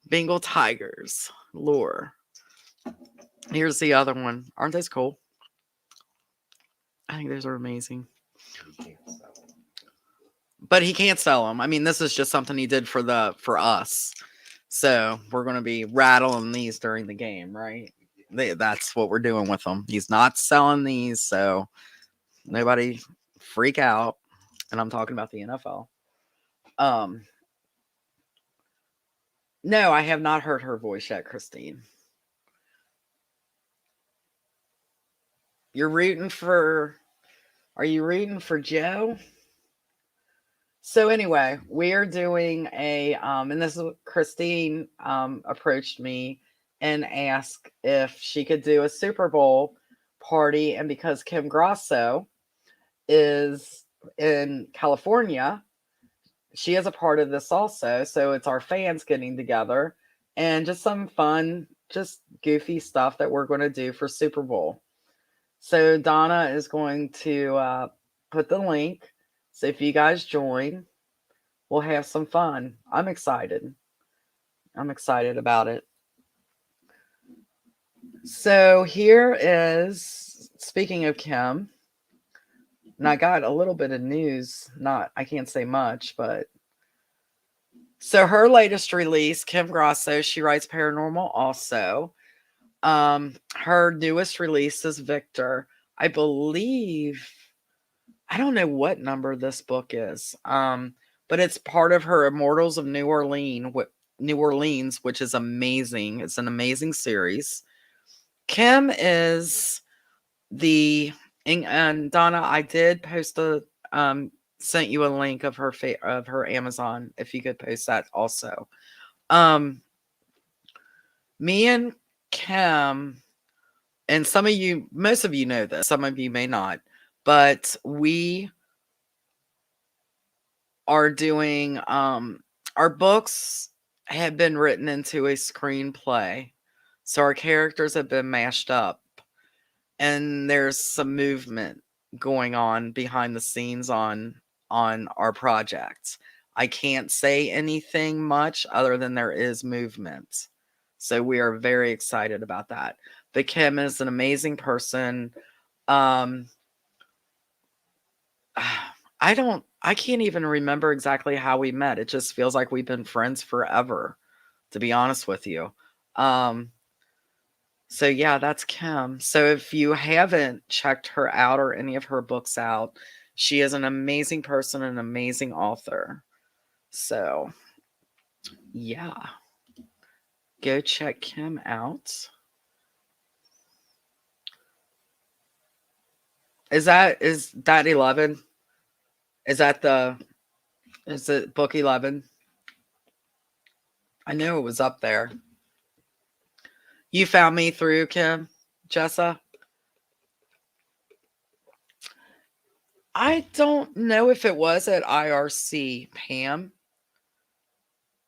Bengal Tigers lure. Here's the other one. Aren't those cool? I think those are amazing. But he can't sell them. I mean, this is just something he did for us. So we're going to be rattling these during the game, right? That's what we're doing with them. He's not selling these, so nobody freak out. And I'm talking about the NFL. No, I have not heard her voice yet, Christine. Are you rooting for Joe? So anyway, we're doing and this is what Christine approached me and asked if she could do a Super Bowl party. And because Kim Grasso is in California, she is a part of this also. So it's our fans getting together and just some fun, just goofy stuff that we're going to do for Super Bowl. So Donna is going to put the link. So if you guys join, we'll have some fun. I'm excited. I'm excited about it. So here is, speaking of Kim, and I got a little bit of news. I can't say much, but so her latest release, Kim Grasso, she writes paranormal also. Her newest release is Victor. I believe, I don't know what number this book is, but it's part of her Immortals of New Orleans, which is amazing. It's an amazing series. Kim is the And Donna, I did post sent you a link of her Amazon. If you could post that also. Um, Me and Kim, and most of you know this, some of you may not, but we are doing our books have been written into a screenplay. So our characters have been mashed up and there's some movement going on behind the scenes on our project. I can't say anything much other than there is movement. So we are very excited about that. But Kim is an amazing person. Um I can't even remember exactly how we met. It just feels like we've been friends forever, to be honest with you. Um So yeah, that's Kim. So if you haven't checked her out or any of her books out, she is an amazing person, an amazing author. So yeah, go check Kim out. Is that 11? Is that the is it book 11? I knew it was up there. You found me through Kim, Jessa? I don't know if it was at IRC, Pam.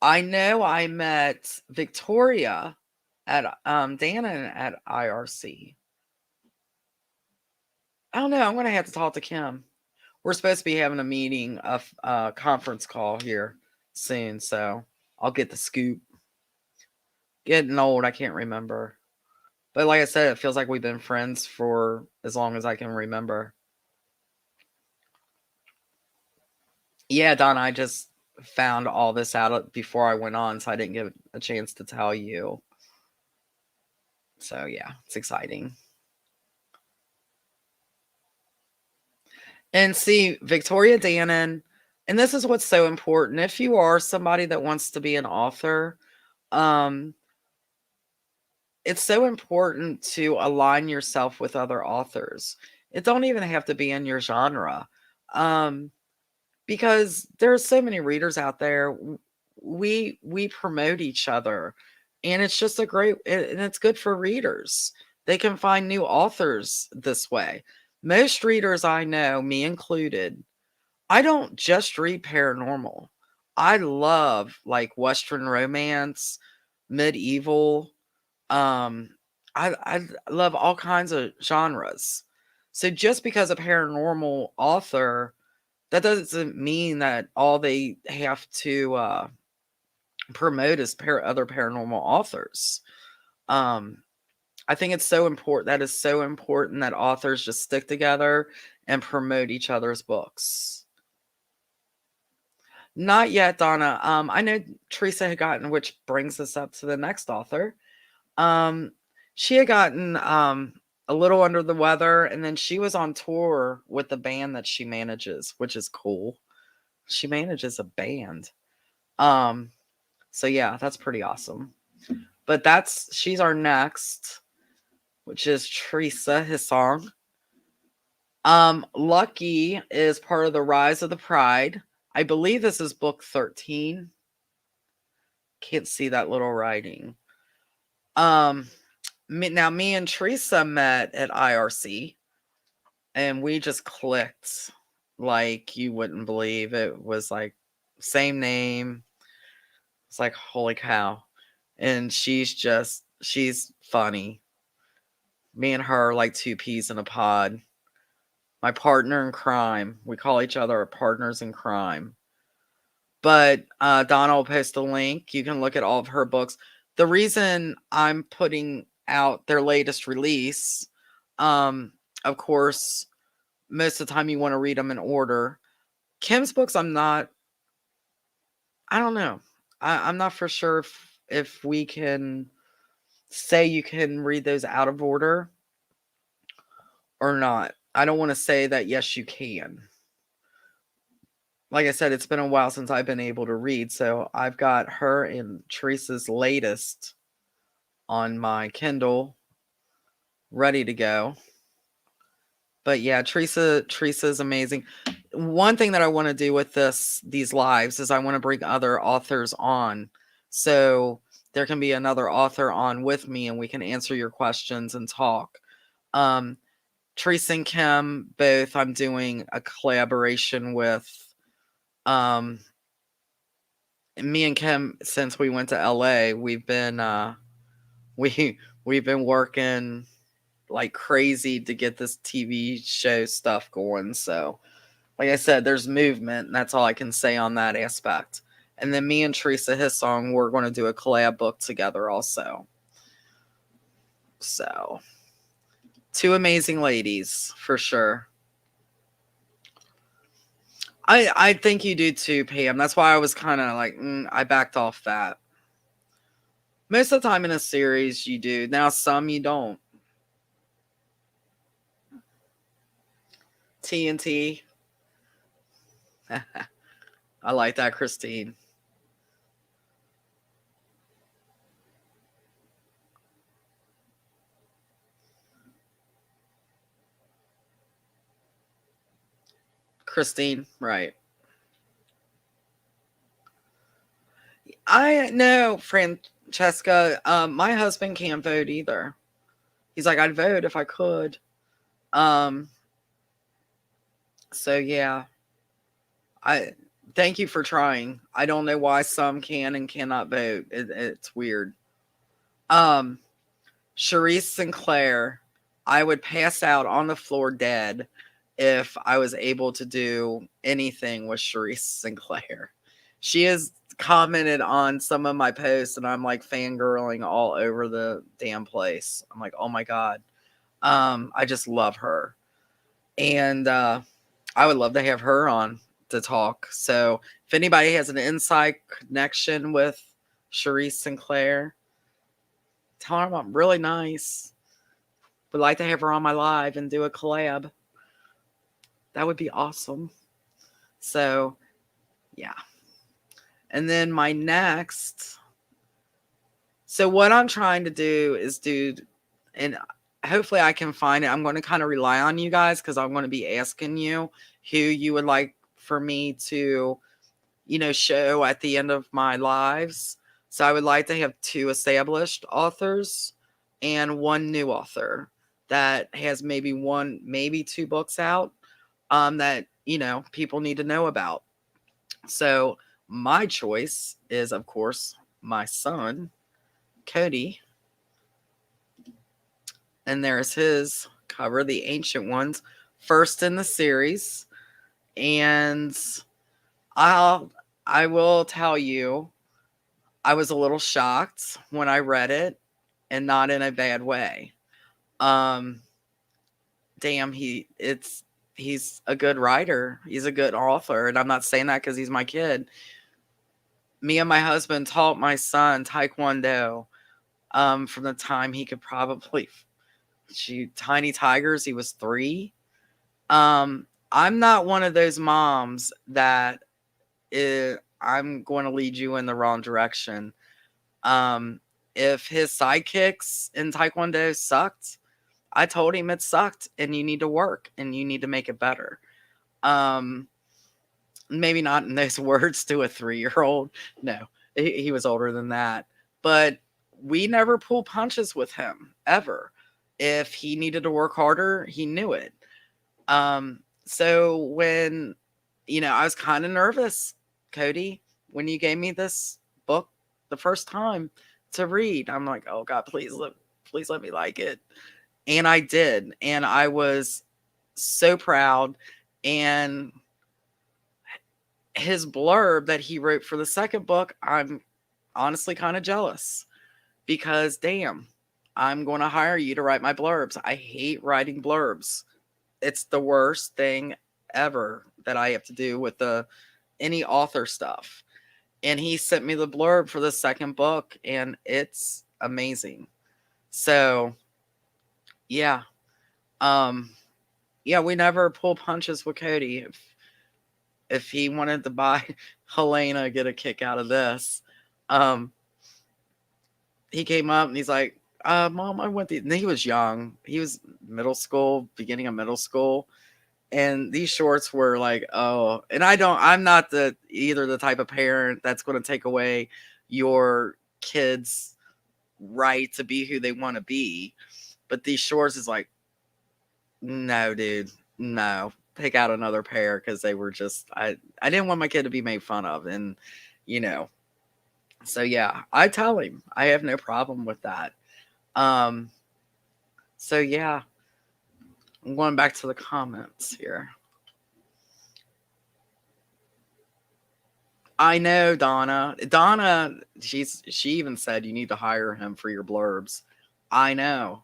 I know I met Victoria at Dana at IRC. I don't know. I'm gonna have to talk to Kim. We're supposed to be having a meeting, a conference call here soon, so I'll get the scoop. Getting old, I can't remember. But like I said, it feels like we've been friends for as long as I can remember. Yeah, Donna, I just found all this out before I went on, so I didn't get a chance to tell you. So yeah, it's exciting. And see, Victoria Dannon, and this is what's so important. If you are somebody that wants to be an author, um, it's so important to align yourself with other authors. It don't even have to be in your genre. Um, because there's so many readers out there. We promote each other, and it's just and it's good for readers. They can find new authors this way. Most readers I know, me included, I don't just read paranormal. I love like Western romance, medieval. Um, I love all kinds of genres. So just because a paranormal author, that doesn't mean that all they have to promote is other paranormal authors. Um, I think it's so important. That is so important that authors just stick together and promote each other's books. Not yet, Donna. I know Teresa had gotten, which brings us up to the next author. Um, she had gotten a little under the weather, and then she was on tour with the band that she manages, which is cool. She manages a band. Um, so yeah, that's pretty awesome. But she's our next, which is Teresa, his song. Lucky is part of the Rise of the Pride. I believe this is book 13. Can't see that little writing. Um, me and Teresa met at IRC, and we just clicked like you wouldn't believe. It was like same name. It's like holy cow. And she's funny. Me and her are like two peas in a pod. My partner in crime. We call each other our partners in crime. But Donna will post a link. You can look at all of her books. The reason I'm putting out their latest release, of course, most of the time you want to read them in order. Kim's books, I don't know. I'm not for sure if we can say you can read those out of order or not. I don't want to say that yes, you can. Like I said, it's been a while since I've been able to read, so I've got her and Teresa's latest on my Kindle ready to go. But yeah, Teresa is amazing. One thing that I want to do with these lives is I want to bring other authors on. So there can be another author on with me and we can answer your questions and talk. Um Teresa and Kim both I'm doing a collaboration with. Um Me and Kim, since we went to LA, we we've been working like crazy to get this TV show stuff going. So, like I said, there's movement, and that's all I can say on that aspect. And then me and Teresa Hissong, we're going to do a collab book together also. So, two amazing ladies for sure. I think you do too, Pam. That's why I was kind of like I backed off that. Most of the time in a series, you do. Now, some you don't. TNT. I like that, Christine. Christine, right. I know, Francesca. My husband can't vote either. He's like, I'd vote if I could. Um, so yeah, I thank you for trying. I don't know why some can and cannot vote. It's weird. Um, Charisse Sinclair, I would pass out on the floor dead if I was able to do anything with Charisse Sinclair. She has commented on some of my posts and I'm like fangirling all over the damn place. I'm like, oh my God. I just love her. And I would love to have her on to talk. So if anybody has an inside connection with Charisse Sinclair, tell her I'm really nice. Would like to have her on my live and do a collab. That would be awesome. So, yeah. And then my next. So, what I'm trying to do is and hopefully I can find it. I'm going to kind of rely on you guys because I'm going to be asking you who you would like for me to, show at the end of my lives. So, I would like to have 2 established authors and 1 new author that has maybe 1, maybe 2 books out that people need to know about. So my choice is, of course, my son Cody, and there's his cover, The Ancient Ones, first in the series, and I'll I will tell you, I was a little shocked when I read it, and not in a bad way. Um, damn, he's a good writer. He's a good author. And I'm not saying that because he's my kid. Me and my husband taught my son Taekwondo from the time he could probably shoot tiny tigers. He was 3. I'm not one of those moms that I'm going to lead you in the wrong direction. If his sidekicks in Taekwondo sucked, I told him it sucked and you need to work and you need to make it better. Maybe not in those words to a 3-year-old. No, he was older than that. But we never pull punches with him ever. If he needed to work harder, he knew it. So when, I was kind of nervous, Cody, when you gave me this book the first time to read. I'm like, oh God, please let me like it. And I did. And I was so proud. And his blurb that he wrote for the second book, I'm honestly kind of jealous because damn, I'm going to hire you to write my blurbs. I hate writing blurbs. It's the worst thing ever that I have to do with any author stuff. And he sent me the blurb for the second book and it's amazing. So, yeah. Um yeah, we never pull punches with Cody. If he wanted to buy Helena, get a kick out of this. He came up and he's like, Mom, I went. He was young. He was middle school, beginning of middle school, and these shorts were like, oh. And I'm not the type of parent that's going to take away your kids' right to be who they want to be. But these shorts is like, no, dude, no. Pick out another pair because they were just. I didn't want my kid to be made fun of, and you know. So yeah, I tell him I have no problem with that. Um. So yeah, I'm going back to the comments here. I know Donna. Donna, she even said you need to hire him for your blurbs. I know.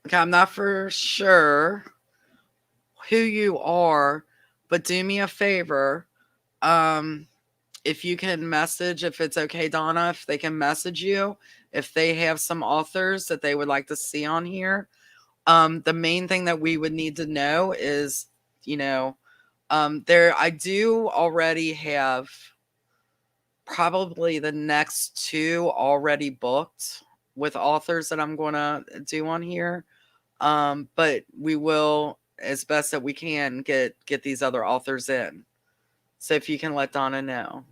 Okay, I'm not for sure who you are, but do me a favor. Um, if you can message, if it's okay, Donna, if they can message you, if they have some authors that they would like to see on here. The main thing that we would need to know is, you know, I do already have probably the next two already booked with authors that I'm going to do on here. But we will, as best that we can, get these other authors in. So if you can let Donna know.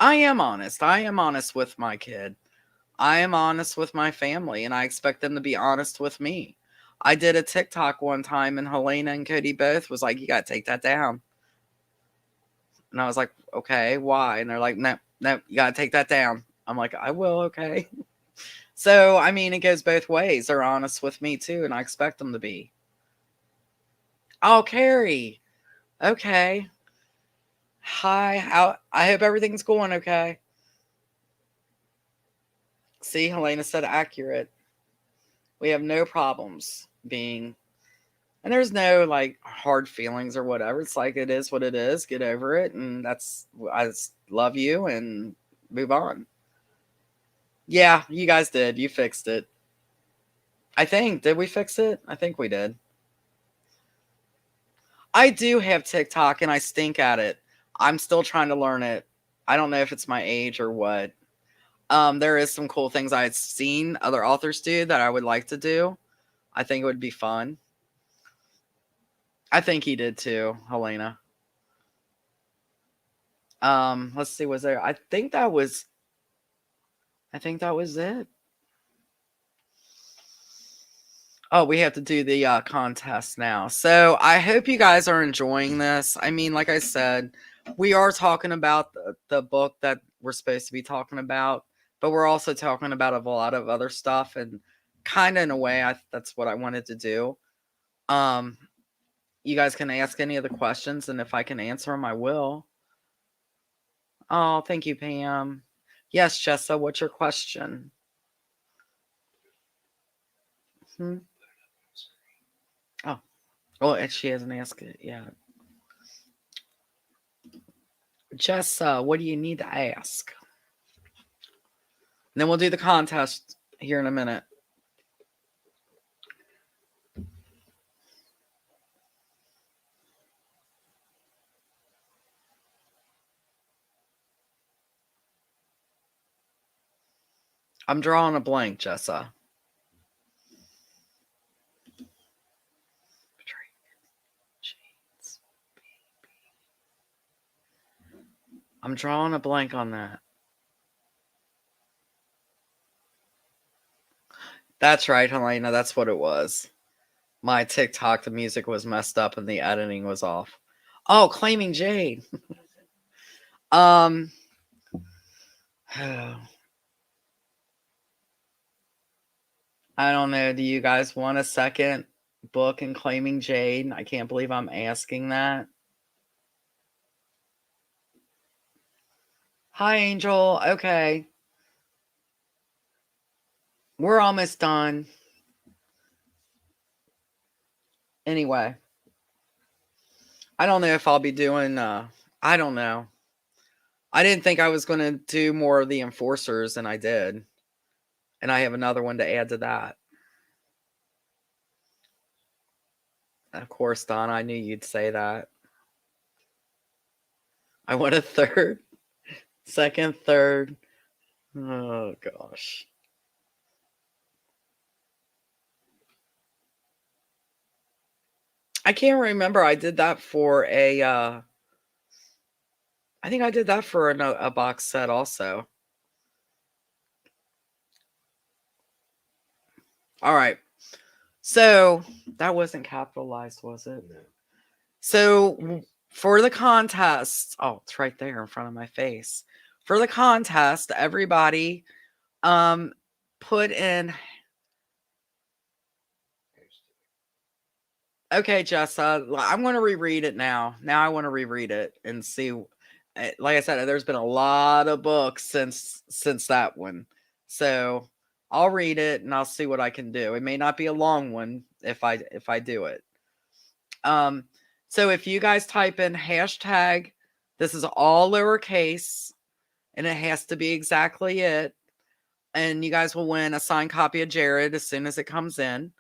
I am honest. I am honest with my kid. I am honest with my family, and I expect them to be honest with me. I did a TikTok one time, and Helena and Cody both was like, "You got to take that down." And I was like, "Okay, why?" And they're like, "No, no, you got to take that down." I'm like, "I will, okay." So, I mean, it goes both ways. They're honest with me too, and I expect them to be. Oh, Carrie. Okay. Hi. How? I hope everything's going okay. See, Helena said accurate. We have no problems being, and there's no like hard feelings or whatever. It's like it is what it is. Get over it, and I just love you and move on. Yeah, you guys did. You fixed it. I think. Did we fix it? I think we did. I do have TikTok and I stink at it. I'm still trying to learn it. I don't know if it's my age or what. There is some cool things I've seen other authors do that I would like to do. I think it would be fun. I think he did too, Helena. Let's see, was there I think that was it. Oh, we have to do the contest now. So I hope you guys are enjoying this. I mean, like I said, we are talking about the book that we're supposed to be talking about, but we're also talking about a lot of other stuff, and kind of in a way, that's what I wanted to do. Um, you guys can ask any of the questions, and if I can answer them, I will. Oh, thank you, Pam. Yes, Jessa, what's your question? Hmm? Oh, well, and she hasn't asked it yet. Jessa, what do you need to ask? And then we'll do the contest here in a minute. I'm drawing a blank, Jessa. I'm drawing a blank on that. That's right, Helena. That's what it was. My TikTok, the music was messed up and the editing was off. Oh, Claiming Jade. um, I don't know. Do you guys want a second book in Claiming Jade? I can't believe I'm asking that. Hi, Angel. Okay. We're almost done. Anyway, I don't know if I'll be doing, I don't know. I didn't think I was going to do more of the enforcers, and I did. And I have another one to add to that. Of course, Don, I knew you'd say that. I want a third, second, third. Oh, gosh. I can't remember. I did that for I think I did that for a box set also. All right. So that wasn't capitalized, was it? No. So for the contest, oh, it's right there in front of my face. For the contest, everybody put in. Okay, Jessa, I'm going to reread it now. Now I want to reread it and see. Like I said, there's been a lot of books since that one, so I'll read it and I'll see what I can do. It may not be a long one if I do it. So if you guys type in hashtag, this is all lowercase, and it has to be exactly it, and you guys will win a signed copy of Jared as soon as it comes in.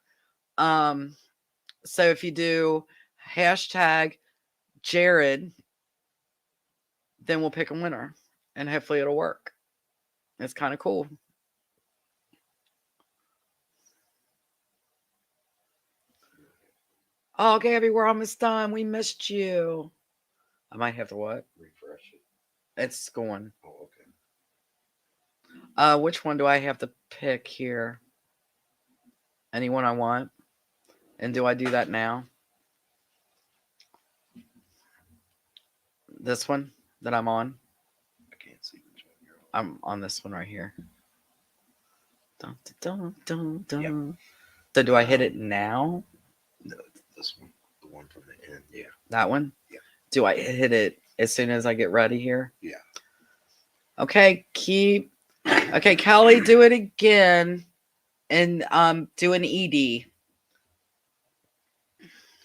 So if you do hashtag Jared, then we'll pick a winner and hopefully it'll work. It's kind of cool. Oh, Gabby, we're almost done. We missed you. I might have to what? Refresh it. It's going. Oh, okay. Which one do I have to pick here? Anyone I want? And do I do that now? This one that I'm on? I can't see which one you're on. I'm on this one right here. Dun, dun, dun, dun. Yep. So do I hit it now? No, this one. The one from the end. Yeah. That one? Yeah. Do I hit it as soon as I get ready here? Yeah. Okay, Okay, Kelly, do it again. And do an ED.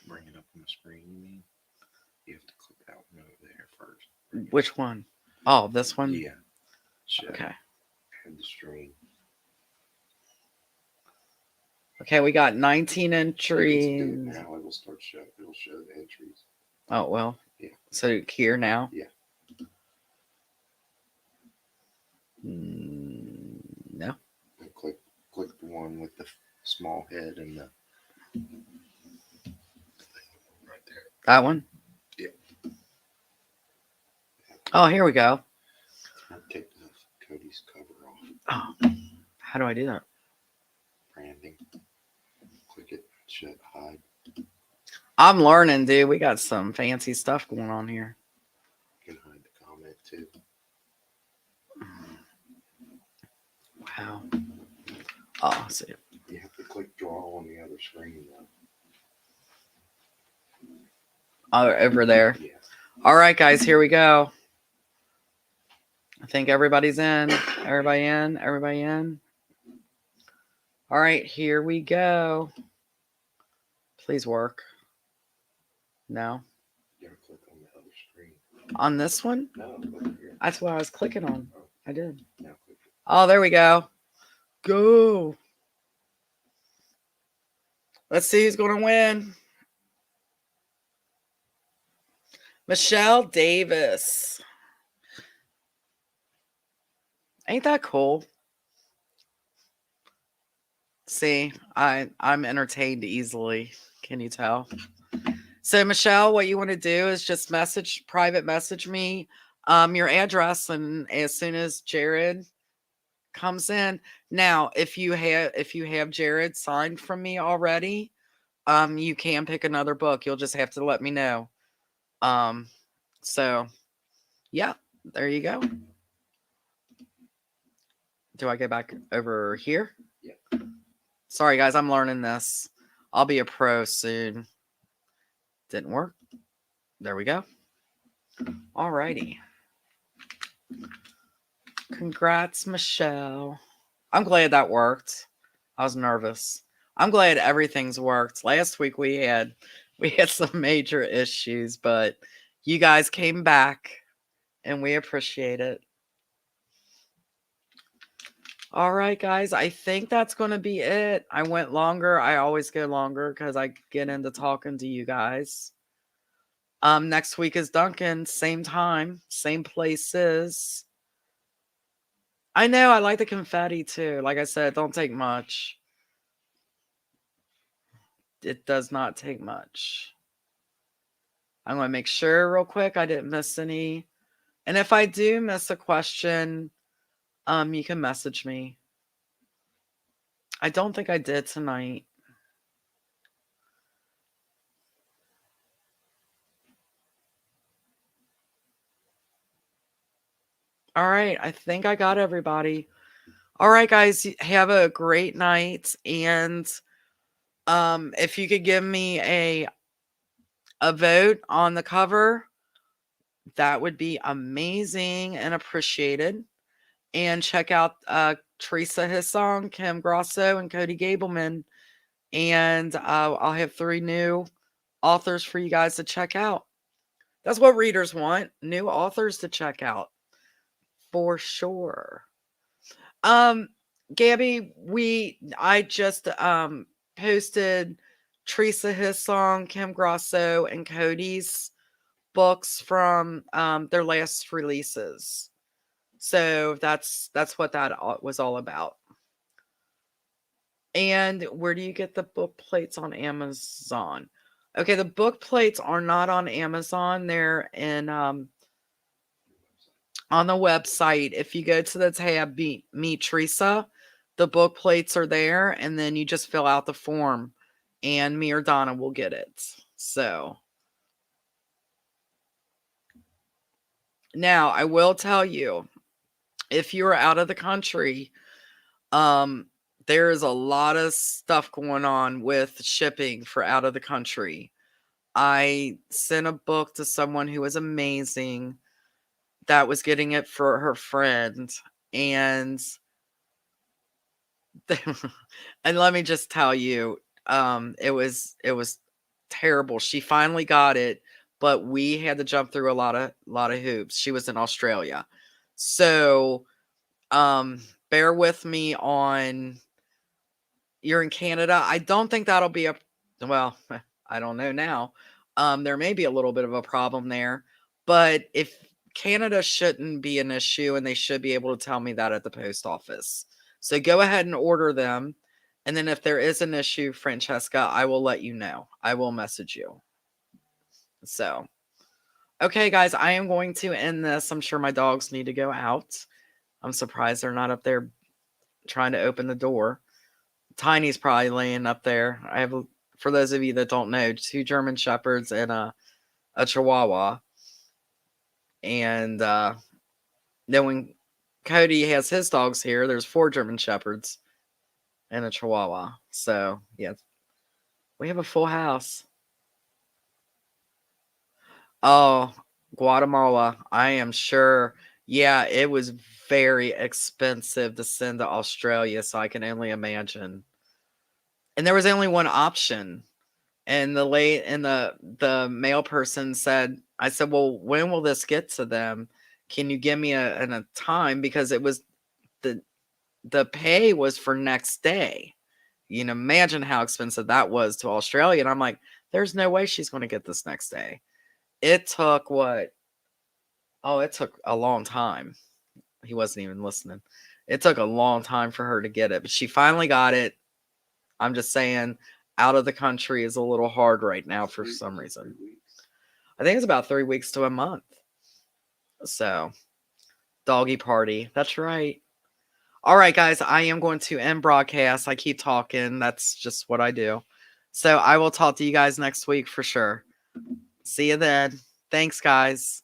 Bring it up on the screen, you mean? You have to click that one over there first. Which one? Oh, this one? Yeah. Okay. And the stream. Okay, we got 19 entries. Now it will start show. It'll show the entries. Oh, well. Yeah. So here now? Yeah. No. And click the one with the small head and the right there. That one? Yeah. Oh, here we go. I'll take Cody's cover off. Oh, how do I do that? Branding. Click it. Shut. Hide. I'm learning, dude. We got some fancy stuff going on here. You can hide the comment too. Wow. Oh, see. You have to click draw on the other screen though. Oh, over there. Yeah. All right, guys, here we go. I think everybody's in. Everybody in? Everybody in? All right, here we go. Please work. No. You gotta click on the other screen. On this one? No, over here. That's what I was clicking on. Oh, I did. now click it. Oh, there we go. Go. Let's see who's going to win. Michelle Davis. Ain't that cool? See, I'm entertained easily. Can you tell? So, Michelle, what you want to do is just private message me your address, and as soon as Jared comes in. Now, if you have Jared signed from me already, you can pick another book. You'll just have to let me know. So yeah, there you go. Do I go back over here? Yeah. Sorry, guys, I'm learning this. I'll be a pro soon. Didn't work. There we go. All righty. Congrats, Michelle. I'm glad that worked. I was nervous. I'm glad everything's worked. Last week we had some major issues, but you guys came back and we appreciate it. All right, guys. I think that's going to be it. I went longer. I always go longer because I get into talking to you guys. Next week is Duncan. Same time, same places. I know. I like the confetti too. Like I said, don't take much. It does not take much. I'm going to make sure real quick I didn't miss any. And if I do miss a question, you can message me. I don't think I did tonight. All right, I think I got everybody. All right, guys, have a great night. And if you could give me a vote on the cover, that would be amazing and appreciated. And check out Teresa, his song, Kim Grosso, and Cody Gableman. And I'll have 3 new authors for you guys to check out. That's what readers want, new authors to check out. For sure. Gabby, I just posted Teresa, his song, Kim Grosso, and Cody's books from their last releases. So that's what that was all about. And where do you get the book plates on Amazon? Okay, the book plates are not on Amazon. They're in on the website. If you go to the tab Meet Teresa, the book plates are there, and then you just fill out the form, and me or Donna will get it. So now I will tell you, if you are out of the country, there is a lot of stuff going on with shipping for out of the country. I sent a book to someone who was amazing that was getting it for her friend, and and let me just tell you, it was terrible. She finally got it, but we had to jump through a lot of hoops. She was in Australia. So, bear with me on you're in Canada. I don't think that'll be well, I don't know now. There may be a little bit of a problem there, but if Canada shouldn't be an issue, and they should be able to tell me that at the post office. So go ahead and order them. And then if there is an issue, Francesca, I will let you know. I will message you. So, okay, guys, I am going to end this. I'm sure my dogs need to go out. I'm surprised they're not up there trying to open the door. Tiny's probably laying up there. I have, for those of you that don't know, 2 German Shepherds and a Chihuahua. And then when Cody has his dogs here, there's 4 German Shepherds and a Chihuahua. So, yeah, we have a full house. Oh, Guatemala, I am sure. Yeah, it was very expensive to send to Australia, so I can only imagine. And there was only one option. And the mail person said, I said, well, when will this get to them? Can you give me a time? Because it was the pay was for next day. You know, imagine how expensive that was to Australia. And I'm like, there's no way she's going to get this next day. It took what? Oh, it took a long time. He wasn't even listening. It took a long time for her to get it, but she finally got it. I'm just saying, out of the country is a little hard right now for some reason. I think it's about 3 weeks to a month. So, doggy party. That's right. All right, guys, I am going to end broadcast. I keep talking. That's just what I do. So, I will talk to you guys next week for sure. See you then. Thanks, guys.